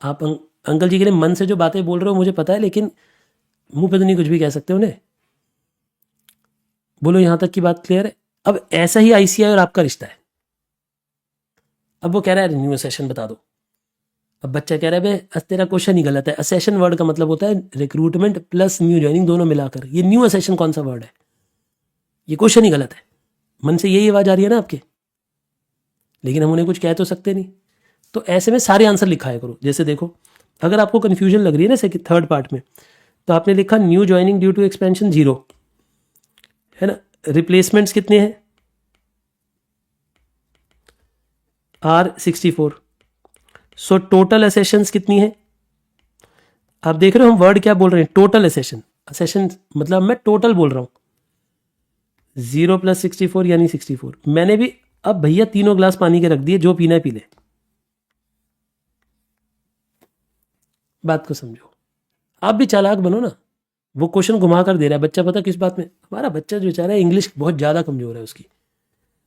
आप अंकल जी के लिए मन से जो बातें बोल रहे हो मुझे पता है, लेकिन मुंह पे तो नहीं कुछ भी कह सकते उन्हें। बोलो यहां तक की बात क्लियर है? अब ऐसा ही आईसीआई और आपका रिश्ता है। अब वो कह रहा है न्यू सेशन बता दो, अब बच्चा कह रहा है भाई तेरा क्वेश्चन ही गलत है। असेशन वर्ड का मतलब होता है रिक्रूटमेंट प्लस न्यू ज्वाइनिंग दोनों मिलाकर, ये न्यू असेशन कौन सा वर्ड है? ये क्वेश्चन ही गलत है। मन से यही आवाज आ रही है ना आपके, लेकिन हम उन्हें कुछ कह तो सकते नहीं। तो ऐसे में सारे आंसर लिखाया करो। जैसे देखो, अगर आपको कंफ्यूजन लग रही है ना थर्ड पार्ट में, तो आपने लिखा new joining due to expansion 0, है ना। रिप्लेसमेंट्स कितने हैं? R64। सो टोटल असेशंस कितनी है? आप देख रहे हो हम वर्ड क्या बोल रहे हैं, टोटल असेशन। असेशन मतलब मैं टोटल बोल रहा हूं। 0 प्लस 64 यानी 64। मैंने भी अब भैया तीनों ग्लास पानी के रख दिए, जो पीना है पी ले। बात को समझो, आप भी चालाक बनो ना। वो क्वेश्चन घुमा कर दे रहा है बच्चा, पता किस बात में? हमारा बच्चा जो बेचारा है इंग्लिश बहुत ज़्यादा कमजोर है उसकी,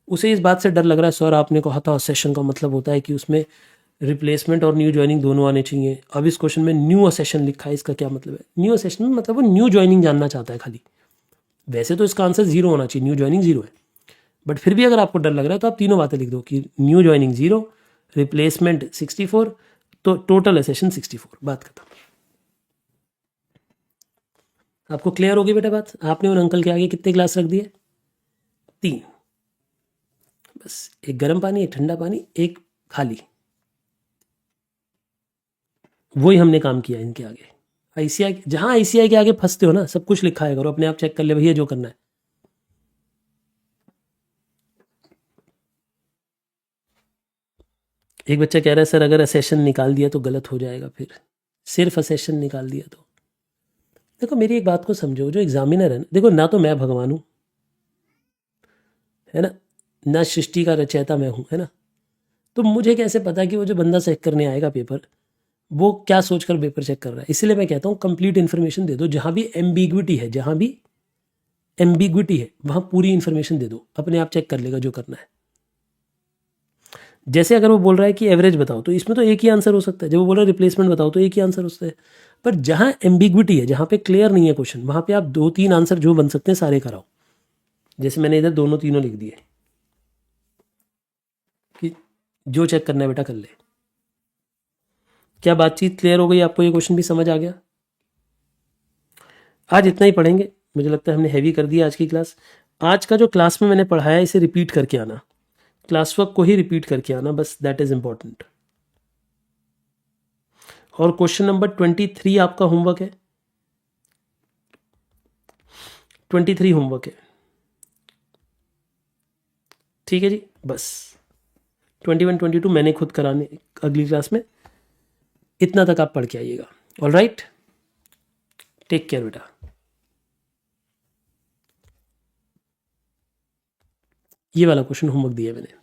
उसे इस बात से डर लग रहा है सर आपने कहा था असेशन का मतलब होता है कि उसमें रिप्लेसमेंट और न्यू ज्वाइनिंग दोनों आने चाहिए। अब इस क्वेश्चन में न्यू असेशन लिखा है, इसका क्या मतलब है? न्यू असेशन में मतलब वो न्यू ज्वाइनिंग जानना चाहता है खाली। वैसे तो इसका आंसर 0 होना चाहिए, न्यू ज्वाइनिंग 0 है, बट फिर भी अगर आपको डर लग रहा है तो आप तीनों बातें लिख दो कि न्यू ज्वाइनिंग 0, रिप्लेसमेंट 64, तो टोटल असेशन 64, बात खत्म। आपको क्लियर होगी बेटा बात? आपने उन अंकल के आगे कितने ग्लास रख दिए? 3। बस एक गर्म पानी, एक ठंडा पानी, एक खाली, वही हमने काम किया इनके आगे। आईसीआई, जहां आईसीआई के आगे फंसते हो ना, सब कुछ लिखा है करो, अपने आप चेक कर ले भैया जो करना है। एक बच्चा कह रहा है सर अगर असेशन निकाल दिया तो गलत हो जाएगा, फिर सिर्फ असेशन निकाल दिया तो। देखो मेरी एक बात को समझो, जो एग्जामिनर है ना, देखो ना तो मैं भगवान हूँ, है ना सृष्टि का रचयिता मैं हूँ, है ना। तो मुझे कैसे पता कि वो जो बंदा चेक करने आएगा पेपर, वो क्या सोचकर पेपर चेक कर रहा है। इसलिए मैं कहता हूँ कंप्लीट इन्फॉर्मेशन दे दो। जहाँ भी एम्बिग्विटी है, जहाँ भी एम्बिग्विटी है वहाँ पूरी इन्फॉर्मेशन दे दो, अपने आप चेक कर लेगा जो करना है। जैसे अगर वो बोल रहा है कि एवरेज बताओ, तो इसमें तो एक ही आंसर हो सकता है। जब वो बोल रहा है रिप्लेसमेंट बताओ, तो एक ही आंसर हो सकता है। पर जहाँ एम्बिग्विटी है, जहाँ पे क्लियर नहीं है क्वेश्चन, वहाँ पे आप 2-3 आंसर जो बन सकते हैं सारे कराओ। जैसे मैंने इधर दोनों तीनों लिख दिए कि जो चेक करना है बेटा कर ले। क्या बातचीत क्लियर हो गई आपको? ये क्वेश्चन भी समझ आ गया? आज इतना ही पढ़ेंगे, मुझे लगता है हमने हैवी कर दिया आज की क्लास। आज का जो क्लास में मैंने पढ़ाया इसे रिपीट करके आना, क्लास वर्क को ही रिपीट करके आना, बस दैट इज इंपॉर्टेंट। और क्वेश्चन नंबर 23 आपका होमवर्क है, 23 होमवर्क है, ठीक है जी। बस 21 22 मैंने खुद कराने अगली क्लास में, इतना तक आप पढ़ के आइएगा। ऑल राइट, टेक केयर बेटा। ये वाला क्वेश्चन होमवर्क दिया मैंने।